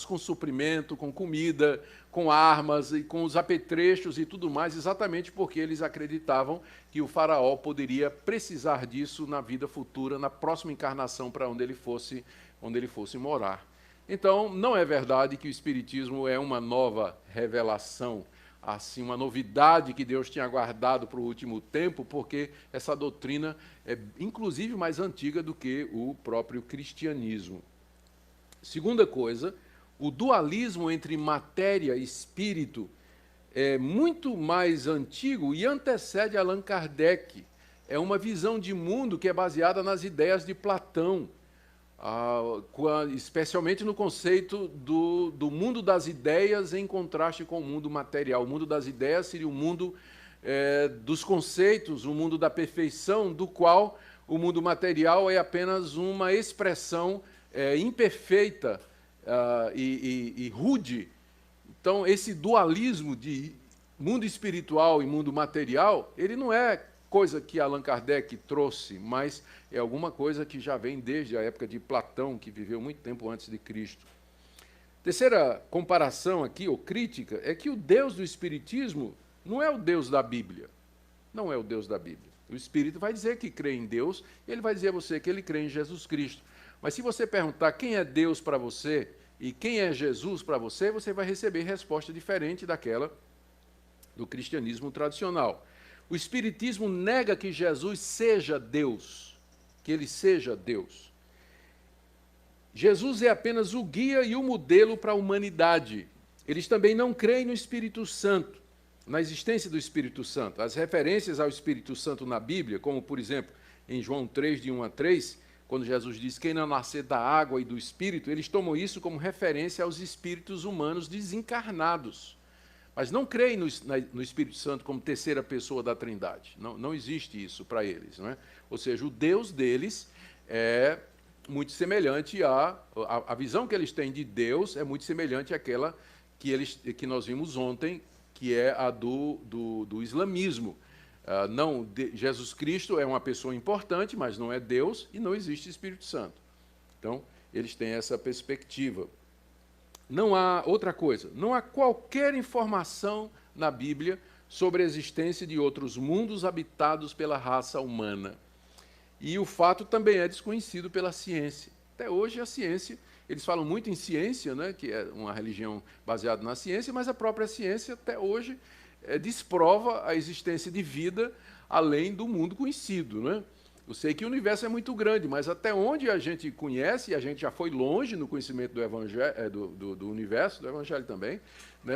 com suprimento, com comida, com armas e com os apetrechos e tudo mais, exatamente porque eles acreditavam que o faraó poderia precisar disso na vida futura, na próxima encarnação para onde ele fosse morar. Então, não é verdade que o Espiritismo é uma nova revelação, assim, uma novidade que Deus tinha guardado para o último tempo, porque essa doutrina é, inclusive, mais antiga do que o próprio cristianismo. Segunda coisa, o dualismo entre matéria e espírito é muito mais antigo e antecede Allan Kardec. É uma visão de mundo que é baseada nas ideias de Platão, especialmente no conceito do mundo das ideias em contraste com o mundo material. O mundo das ideias seria o mundo dos conceitos, o mundo da perfeição, do qual o mundo material é apenas uma expressão imperfeita e rude. Então, esse dualismo de mundo espiritual e mundo material, ele não é coisa que Allan Kardec trouxe, mas é alguma coisa que já vem desde a época de Platão, que viveu muito tempo antes de Cristo. Terceira comparação aqui, ou crítica, é que o Deus do Espiritismo não é o Deus da Bíblia. Não é o Deus da Bíblia. O Espírito vai dizer que crê em Deus, ele vai dizer a você que ele crê em Jesus Cristo. Mas se você perguntar quem é Deus para você e quem é Jesus para você, você vai receber resposta diferente daquela do cristianismo tradicional. O Espiritismo nega que Jesus seja Deus, que ele seja Deus. Jesus é apenas o guia e o modelo para a humanidade. Eles também não creem no Espírito Santo, na existência do Espírito Santo. As referências ao Espírito Santo na Bíblia, como, por exemplo, em João 3, de 1 a 3, quando Jesus diz quem não nascer da água e do Espírito, eles tomam isso como referência aos espíritos humanos desencarnados. Mas não creem no Espírito Santo como terceira pessoa da Trindade. Não existe isso para eles. Não é? Ou seja, o Deus deles é muito semelhante a visão que eles têm de Deus é muito semelhante àquela que nós vimos ontem, que é a do islamismo. Jesus Cristo é uma pessoa importante, mas não é Deus, e não existe Espírito Santo. Então, eles têm essa perspectiva. Não há outra coisa, não há qualquer informação na Bíblia sobre a existência de outros mundos habitados pela raça humana. E o fato também é desconhecido pela ciência. Até hoje a ciência, eles falam muito em ciência, né, que é uma religião baseada na ciência, mas a própria ciência até hoje desprova a existência de vida além do mundo conhecido, né? Eu sei que o universo é muito grande, mas até onde a gente conhece, e a gente já foi longe no conhecimento do evangelho, do universo, do evangelho também, né,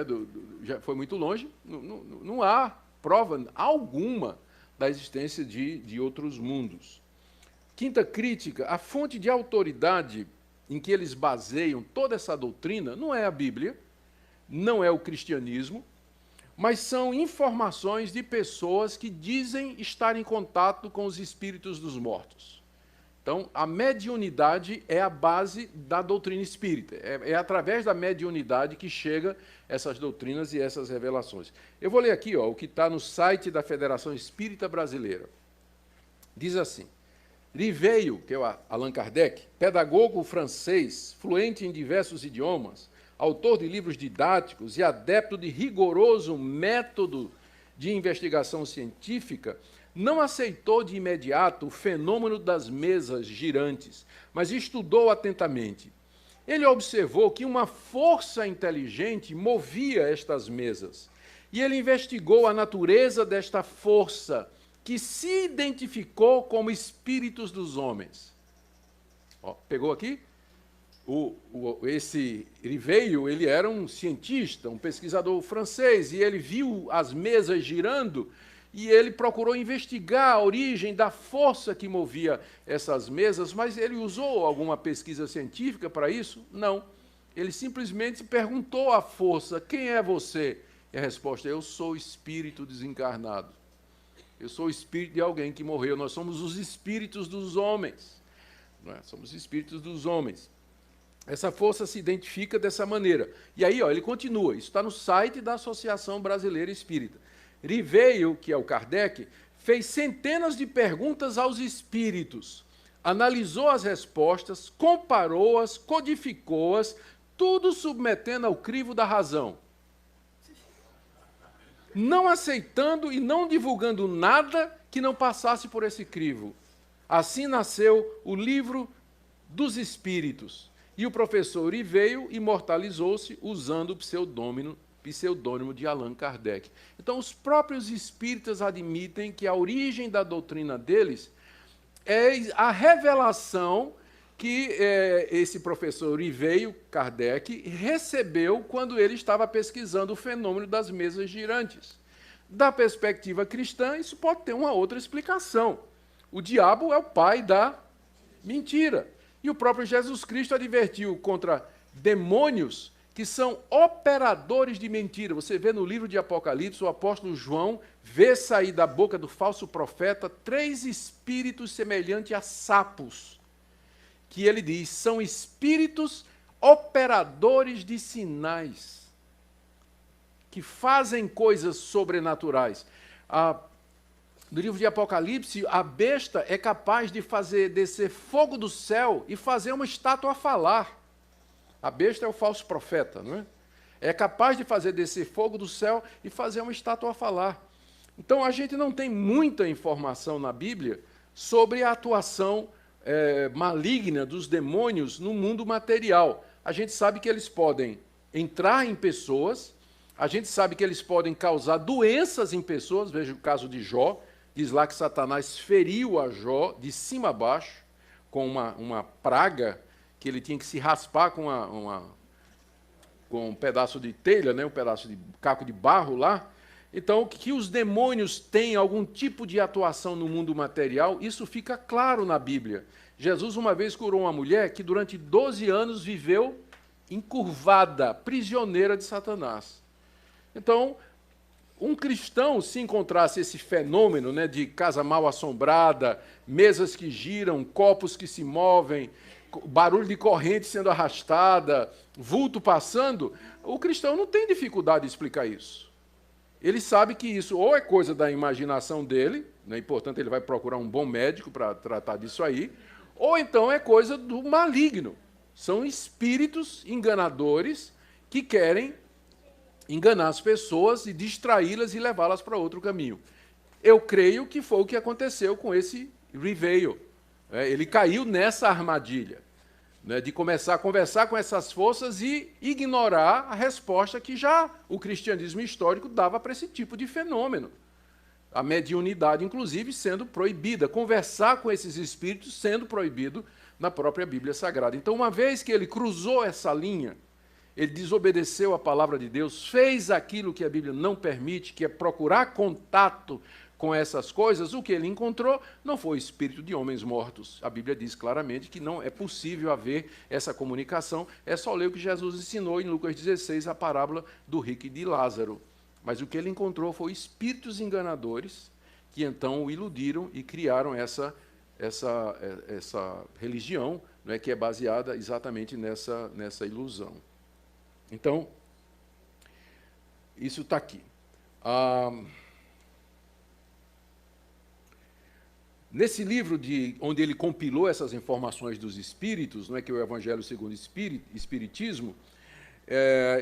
já foi muito longe, não há prova alguma da existência de outros mundos. Quinta crítica, a fonte de autoridade em que eles baseiam toda essa doutrina não é a Bíblia, não é o cristianismo, mas são informações de pessoas que dizem estar em contato com os espíritos dos mortos. Então, a mediunidade é a base da doutrina espírita. É através da mediunidade que chega essas doutrinas e essas revelações. Eu vou ler aqui o que está no site da Federação Espírita Brasileira. Diz assim: Riveio, que é o Allan Kardec, pedagogo francês, fluente em diversos idiomas, autor de livros didáticos e adepto de rigoroso método de investigação científica, não aceitou de imediato o fenômeno das mesas girantes, mas estudou atentamente. Ele observou que uma força inteligente movia estas mesas, e ele investigou a natureza desta força, que se identificou como espíritos dos homens. Pegou aqui? Esse Riveio, ele era um cientista, um pesquisador francês, e ele viu as mesas girando e ele procurou investigar a origem da força que movia essas mesas, mas ele usou alguma pesquisa científica para isso? Não. Ele simplesmente perguntou à força: quem é você? E a resposta: eu sou o espírito desencarnado. Eu sou o espírito de alguém que morreu. Nós somos os espíritos dos homens. Não é? Somos espíritos dos homens. Essa força se identifica dessa maneira. E aí, ele continua. Isso está no site da Associação Brasileira Espírita. Riveio, que é o Kardec, fez centenas de perguntas aos espíritos, analisou as respostas, comparou-as, codificou-as, tudo submetendo ao crivo da razão, não aceitando e não divulgando nada que não passasse por esse crivo. Assim nasceu o Livro dos Espíritos. E o professor Riveio imortalizou-se usando o pseudônimo de Allan Kardec. Então, os próprios espíritas admitem que a origem da doutrina deles é a revelação que esse professor Riveio, Kardec, recebeu quando ele estava pesquisando o fenômeno das mesas girantes. Da perspectiva cristã, isso pode ter uma outra explicação. O diabo é o pai da mentira. E o próprio Jesus Cristo advertiu contra demônios que são operadores de mentira. Você vê no livro de Apocalipse, o apóstolo João vê sair da boca do falso profeta 3 espíritos semelhantes a sapos, que ele diz, são espíritos operadores de sinais, que fazem coisas sobrenaturais. No livro de Apocalipse, a besta é capaz de fazer descer fogo do céu e fazer uma estátua a falar. A besta é o falso profeta, não é? É capaz de fazer descer fogo do céu e fazer uma estátua a falar. Então, a gente não tem muita informação na Bíblia sobre a atuação maligna dos demônios no mundo material. A gente sabe que eles podem entrar em pessoas, a gente sabe que eles podem causar doenças em pessoas, veja o caso de Jó. Diz lá que Satanás feriu a Jó de cima a baixo, com uma praga, que ele tinha que se raspar com um pedaço de telha, né, um pedaço de caco de barro lá. Então, que os demônios têm algum tipo de atuação no mundo material, isso fica claro na Bíblia. Jesus uma vez curou uma mulher que durante 12 anos viveu encurvada, prisioneira de Satanás. Então, um cristão, se encontrasse esse fenômeno, né, de casa mal assombrada, mesas que giram, copos que se movem, barulho de corrente sendo arrastada, vulto passando, o cristão não tem dificuldade de explicar isso. Ele sabe que isso ou é coisa da imaginação dele, né, e, portanto, ele vai procurar um bom médico para tratar disso aí, ou então é coisa do maligno. São espíritos enganadores que querem enganar as pessoas e distraí-las e levá-las para outro caminho. Eu creio que foi o que aconteceu com esse Riveio. Ele caiu nessa armadilha, né, de começar a conversar com essas forças e ignorar a resposta que já o cristianismo histórico dava para esse tipo de fenômeno. A mediunidade, inclusive, sendo proibida, conversar com esses espíritos sendo proibido na própria Bíblia Sagrada. Então, uma vez que ele cruzou essa linha, ele desobedeceu a palavra de Deus, fez aquilo que a Bíblia não permite, que é procurar contato com essas coisas, o que ele encontrou não foi espírito de homens mortos. A Bíblia diz claramente que não é possível haver essa comunicação. É só ler o que Jesus ensinou em Lucas 16, a parábola do rico e de Lázaro. Mas o que ele encontrou foi espíritos enganadores que então o iludiram e criaram essa religião, né, que é baseada exatamente nessa ilusão. Então, isso está aqui. Nesse livro onde ele compilou essas informações dos espíritos, que é o Evangelho segundo o Espiritismo,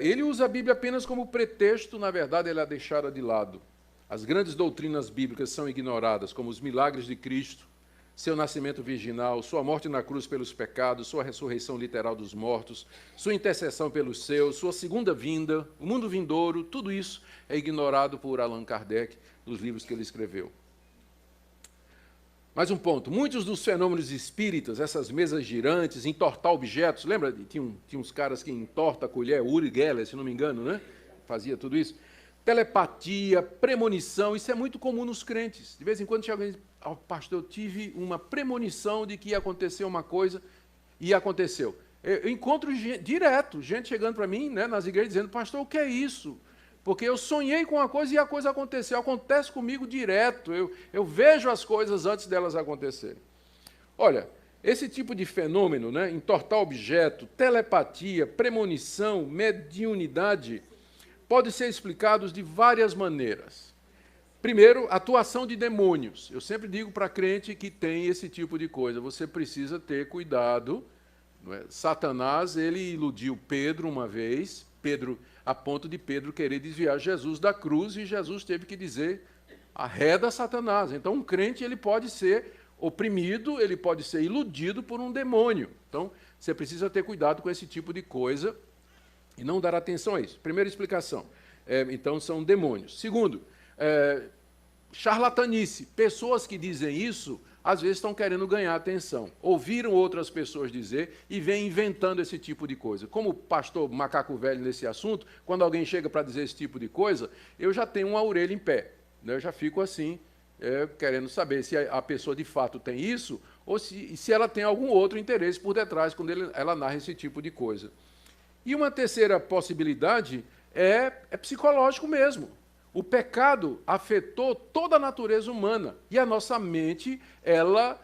ele usa a Bíblia apenas como pretexto, na verdade, ele a deixara de lado. As grandes doutrinas bíblicas são ignoradas, como os milagres de Cristo, seu nascimento virginal, sua morte na cruz pelos pecados, sua ressurreição literal dos mortos, sua intercessão pelos seus, sua segunda vinda, o mundo vindouro, tudo isso é ignorado por Allan Kardec nos livros que ele escreveu. Mais um ponto, muitos dos fenômenos espíritas, essas mesas girantes, entortar objetos, lembra? Tinha uns caras que entorta a colher, Uri Geller, se não me engano, né? Fazia tudo isso. Telepatia, premonição, isso é muito comum nos crentes. De vez em quando chega alguém e diz, pastor, eu tive uma premonição de que ia acontecer uma coisa, e aconteceu. Eu encontro direto, gente chegando para mim, né, nas igrejas, dizendo, pastor, o que é isso? Porque eu sonhei com uma coisa e a coisa aconteceu. Acontece comigo direto. Eu vejo as coisas antes delas acontecerem. Olha, esse tipo de fenômeno, né, entortar objeto, telepatia, premonição, mediunidade, pode ser explicado de várias maneiras. Primeiro, atuação de demônios. Eu sempre digo para crente que tem esse tipo de coisa. Você precisa ter cuidado. Não é? Satanás, ele iludiu Pedro uma vez, a ponto de Pedro querer desviar Jesus da cruz, e Jesus teve que dizer, arreda Satanás. Então, um crente ele pode ser oprimido, ele pode ser iludido por um demônio. Então, você precisa ter cuidado com esse tipo de coisa e não dar atenção a isso. Primeira explicação. Então, são demônios. Segundo, charlatanice. Pessoas que dizem isso, às vezes estão querendo ganhar atenção. Ouviram outras pessoas dizer e vêm inventando esse tipo de coisa. Como o pastor macaco velho nesse assunto, quando alguém chega para dizer esse tipo de coisa, eu já tenho uma orelha em pé. Né? Eu já fico assim, querendo saber se a pessoa de fato tem isso ou se ela tem algum outro interesse por detrás quando ela narra esse tipo de coisa. E uma terceira possibilidade é psicológico mesmo. O pecado afetou toda a natureza humana. E a nossa mente, ela,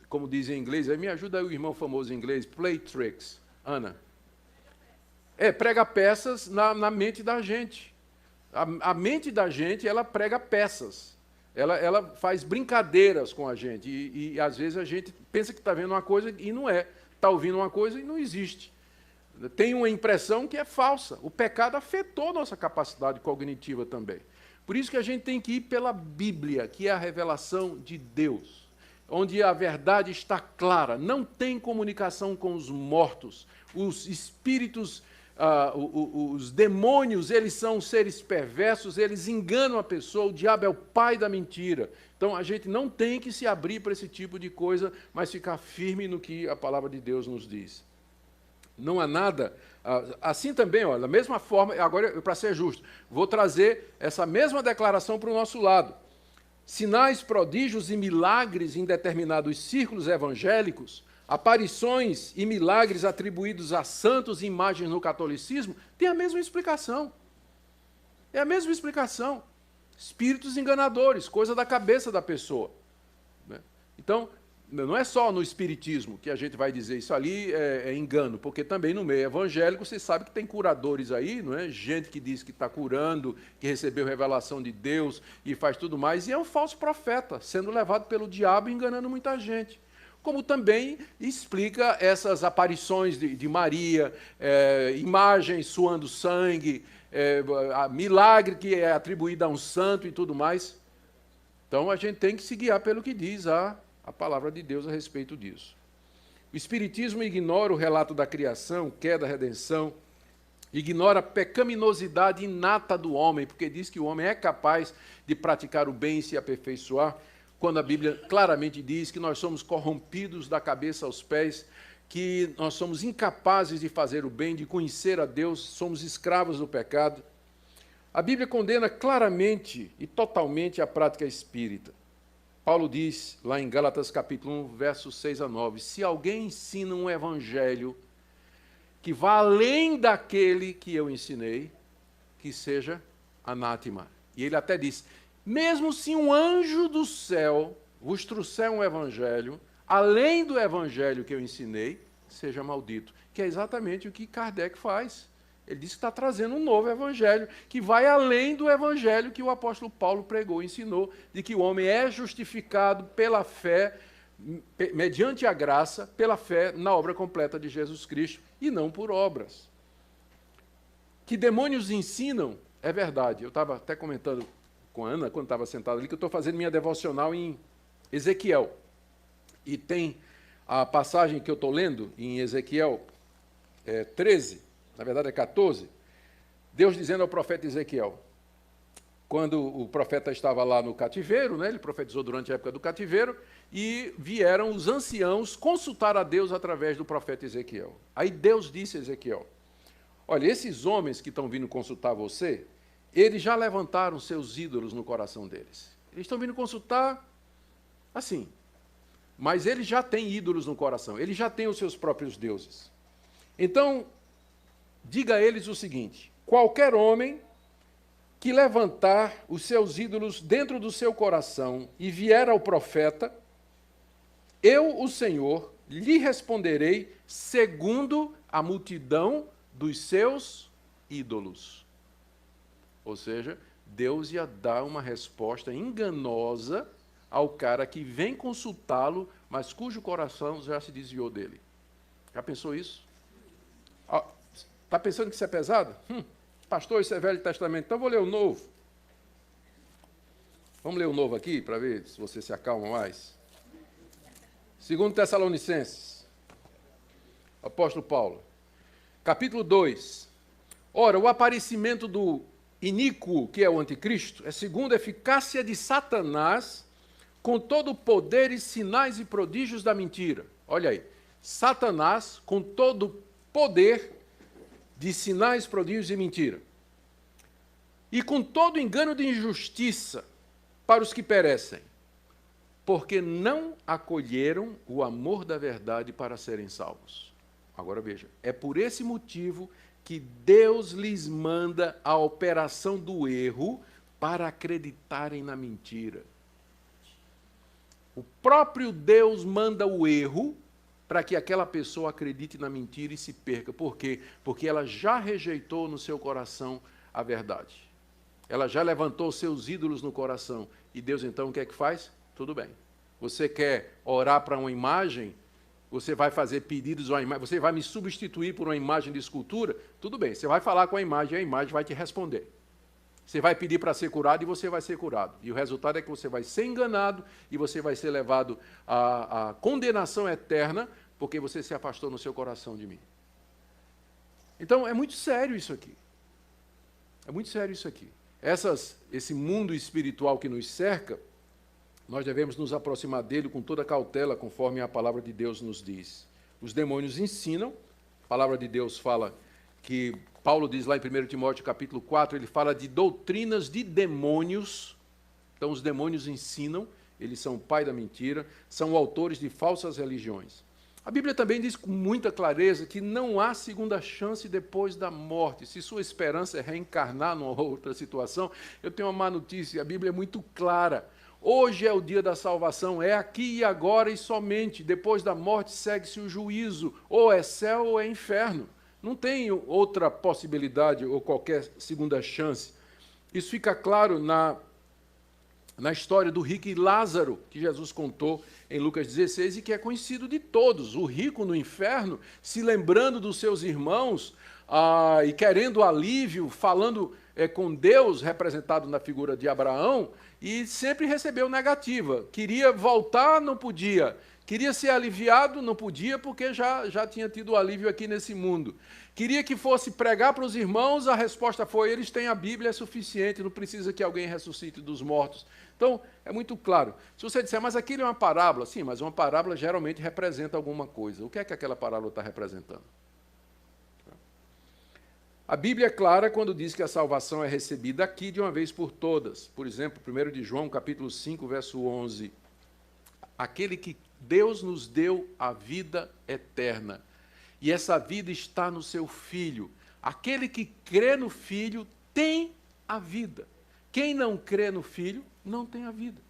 como dizem em inglês, me ajuda aí o irmão famoso em inglês, play tricks. Ana. Prega peças na mente da gente. A mente da gente, ela prega peças. Ela faz brincadeiras com a gente. E às vezes a gente pensa que está vendo uma coisa e não é. Está ouvindo uma coisa e não existe. Tem uma impressão que é falsa. O pecado afetou nossa capacidade cognitiva também. Por isso que a gente tem que ir pela Bíblia, que é a revelação de Deus, onde a verdade está clara. Não tem comunicação com os mortos. Os espíritos, os demônios, eles são seres perversos, eles enganam a pessoa, o diabo é o pai da mentira. Então, a gente não tem que se abrir para esse tipo de coisa, mas ficar firme no que a palavra de Deus nos diz. Não há nada. Assim também, olha, da mesma forma, agora, para ser justo, vou trazer essa mesma declaração para o nosso lado. Sinais, prodígios e milagres em determinados círculos evangélicos, aparições e milagres atribuídos a santos e imagens no catolicismo, tem a mesma explicação. É a mesma explicação. Espíritos enganadores, coisa da cabeça da pessoa. Então, não é só no espiritismo que a gente vai dizer isso ali é engano, porque também no meio evangélico você sabe que tem curadores aí, não é? Gente que diz que está curando, que recebeu revelação de Deus e faz tudo mais, e é um falso profeta, sendo levado pelo diabo e enganando muita gente. Como também explica essas aparições de Maria, imagens suando sangue, milagre que é atribuído a um santo e tudo mais. Então a gente tem que se guiar pelo que diz a a palavra de Deus a respeito disso. O Espiritismo ignora o relato da criação, queda, redenção, ignora a pecaminosidade inata do homem, porque diz que o homem é capaz de praticar o bem e se aperfeiçoar, quando a Bíblia claramente diz que nós somos corrompidos da cabeça aos pés, que nós somos incapazes de fazer o bem, de conhecer a Deus, somos escravos do pecado. A Bíblia condena claramente e totalmente a prática espírita. Paulo diz, lá em Gálatas capítulo 1, versos 6 a 9, se alguém ensina um evangelho que vá além daquele que eu ensinei, que seja anátema. E ele até diz, mesmo se um anjo do céu vos trouxer um evangelho, além do evangelho que eu ensinei, seja maldito. Que é exatamente o que Kardec faz. Ele diz que está trazendo um novo evangelho, que vai além do evangelho que o apóstolo Paulo pregou e ensinou, de que o homem é justificado pela fé, mediante a graça, pela fé na obra completa de Jesus Cristo, e não por obras. Que demônios ensinam, é verdade. Eu estava até comentando com a Ana, quando estava sentado ali, que eu estou fazendo minha devocional em Ezequiel. E tem a passagem que eu estou lendo em Ezequiel 13, na verdade é 14, Deus dizendo ao profeta Ezequiel, quando o profeta estava lá no cativeiro, né, ele profetizou durante a época do cativeiro, e vieram os anciãos consultar a Deus através do profeta Ezequiel. Aí Deus disse a Ezequiel, olha, esses homens que estão vindo consultar você, eles já levantaram seus ídolos no coração deles. Eles estão vindo consultar assim, mas eles já têm ídolos no coração, eles já têm os seus próprios deuses. Então, diga a eles o seguinte, qualquer homem que levantar os seus ídolos dentro do seu coração e vier ao profeta, eu, o Senhor, lhe responderei segundo a multidão dos seus ídolos. Ou seja, Deus ia dar uma resposta enganosa ao cara que vem consultá-lo, mas cujo coração já se desviou dele. Já pensou isso? Está pensando que isso é pesado? Pastor, isso é Velho Testamento, então vou ler o Novo. Vamos ler o Novo aqui, para ver se você se acalma mais. 2 Tessalonicenses, apóstolo Paulo, capítulo 2. Ora, o aparecimento do iníquo, que é o anticristo, é segundo a eficácia de Satanás, com todo o poder e sinais e prodígios da mentira. Olha aí, Satanás com todo o poder de sinais, prodígios e mentira. E com todo engano de injustiça para os que perecem, porque não acolheram o amor da verdade para serem salvos. Agora veja, é por esse motivo que Deus lhes manda a operação do erro para acreditarem na mentira. O próprio Deus manda o erro para que aquela pessoa acredite na mentira e se perca. Por quê? Porque ela já rejeitou no seu coração a verdade. Ela já levantou seus ídolos no coração. E Deus, então, o que é que faz? Tudo bem. Você quer orar para uma imagem? Você vai fazer pedidos a uma imagem? Você vai me substituir por uma imagem de escultura? Tudo bem. Você vai falar com a imagem e a imagem vai te responder. Você vai pedir para ser curado e você vai ser curado. E o resultado é que você vai ser enganado e você vai ser levado à condenação eterna porque você se afastou no seu coração de mim. Então, é muito sério isso aqui. É muito sério isso aqui. Esse mundo espiritual que nos cerca, nós devemos nos aproximar dele com toda cautela, conforme a palavra de Deus nos diz. Os demônios ensinam, a palavra de Deus fala que Paulo diz lá em 1 Timóteo capítulo 4, ele fala de doutrinas de demônios. Então, os demônios ensinam, eles são o pai da mentira, são autores de falsas religiões. A Bíblia também diz com muita clareza que não há segunda chance depois da morte. Se sua esperança é reencarnar numa outra situação, eu tenho uma má notícia, a Bíblia é muito clara. Hoje é o dia da salvação, é aqui e agora e somente. Depois da morte segue-se o juízo, ou é céu ou é inferno. Não tem outra possibilidade ou qualquer segunda chance. Isso fica claro na história do rico e Lázaro, que Jesus contou em Lucas 16, e que é conhecido de todos. O rico no inferno, se lembrando dos seus irmãos e querendo alívio, falando com Deus, representado na figura de Abraão, e sempre recebeu negativa. Queria voltar, não podia. Queria ser aliviado, não podia, porque já tinha tido alívio aqui nesse mundo. Queria que fosse pregar para os irmãos, a resposta foi: eles têm a Bíblia, é suficiente, não precisa que alguém ressuscite dos mortos. Então, é muito claro. Se você disser, mas aquilo é uma parábola, sim, mas uma parábola geralmente representa alguma coisa. O que é que aquela parábola está representando? A Bíblia é clara quando diz que a salvação é recebida aqui de uma vez por todas. Por exemplo, 1 de João, capítulo 5, verso 11. Aquele que Deus nos deu a vida eterna, e essa vida está no seu Filho. Aquele que crê no Filho tem a vida. Quem não crê no Filho não tem a vida.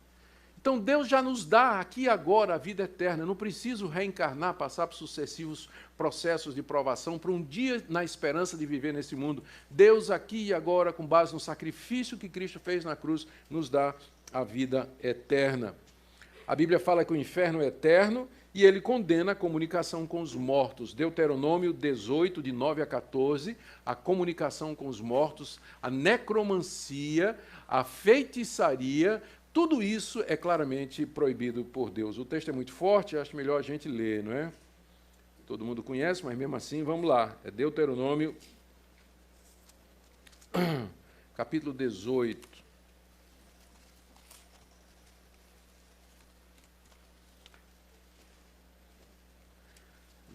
Então, Deus já nos dá aqui e agora a vida eterna. Eu não preciso reencarnar, passar por sucessivos processos de provação para um dia na esperança de viver nesse mundo. Deus aqui e agora, com base no sacrifício que Cristo fez na cruz, nos dá a vida eterna. A Bíblia fala que o inferno é eterno e ele condena a comunicação com os mortos. Deuteronômio 18, de 9 a 14, a comunicação com os mortos, a necromancia, a feitiçaria, tudo isso é claramente proibido por Deus. O texto é muito forte, acho melhor a gente ler, não é? Todo mundo conhece, mas mesmo assim, vamos lá. É Deuteronômio, capítulo 18.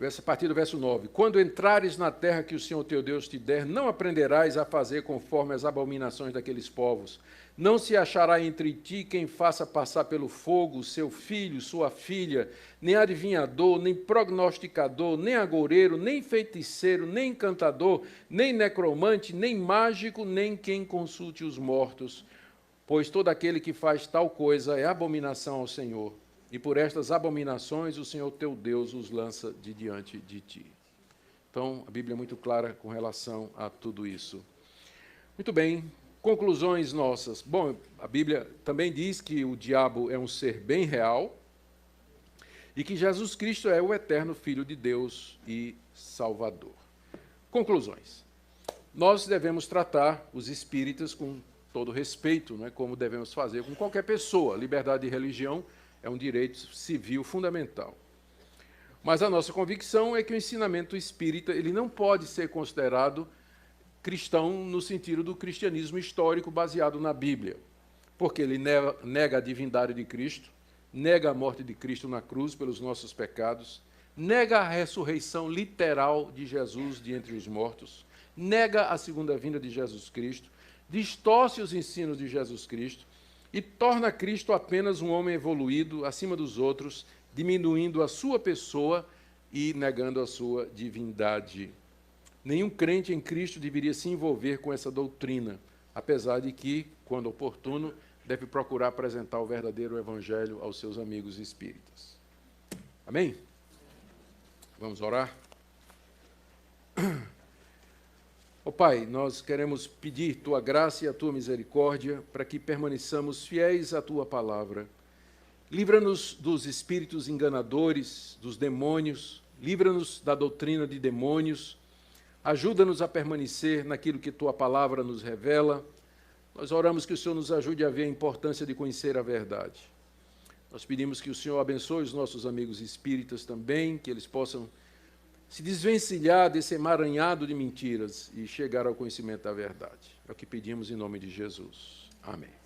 A partir do verso 9. Quando entrares na terra que o Senhor teu Deus te der, não aprenderás a fazer conforme as abominações daqueles povos. Não se achará entre ti quem faça passar pelo fogo seu filho, sua filha, nem adivinhador, nem prognosticador, nem agoureiro, nem feiticeiro, nem encantador, nem necromante, nem mágico, nem quem consulte os mortos. Pois todo aquele que faz tal coisa é abominação ao Senhor. E por estas abominações o Senhor teu Deus os lança de diante de ti. Então, a Bíblia é muito clara com relação a tudo isso. Muito bem, conclusões nossas. Bom, a Bíblia também diz que o diabo é um ser bem real e que Jesus Cristo é o eterno Filho de Deus e Salvador. Conclusões. Nós devemos tratar os espíritas com todo respeito, não é? Como devemos fazer com qualquer pessoa. Liberdade de religião é um direito civil fundamental. Mas a nossa convicção é que o ensinamento espírita ele não pode ser considerado cristão no sentido do cristianismo histórico baseado na Bíblia, porque ele nega a divindade de Cristo, nega a morte de Cristo na cruz pelos nossos pecados, nega a ressurreição literal de Jesus de entre os mortos, nega a segunda vinda de Jesus Cristo, distorce os ensinos de Jesus Cristo, e torna Cristo apenas um homem evoluído acima dos outros, diminuindo a sua pessoa e negando a sua divindade. Nenhum crente em Cristo deveria se envolver com essa doutrina, apesar de que, quando oportuno, deve procurar apresentar o verdadeiro evangelho aos seus amigos espíritas. Amém? Vamos orar? Ó Pai, nós queremos pedir Tua graça e a Tua misericórdia para que permaneçamos fiéis à Tua palavra. Livra-nos dos espíritos enganadores, dos demônios, livra-nos da doutrina de demônios, ajuda-nos a permanecer naquilo que Tua palavra nos revela. Nós oramos que o Senhor nos ajude a ver a importância de conhecer a verdade. Nós pedimos que o Senhor abençoe os nossos amigos espíritas também, que eles possam se desvencilhar desse emaranhado de mentiras e chegar ao conhecimento da verdade. É o que pedimos em nome de Jesus. Amém.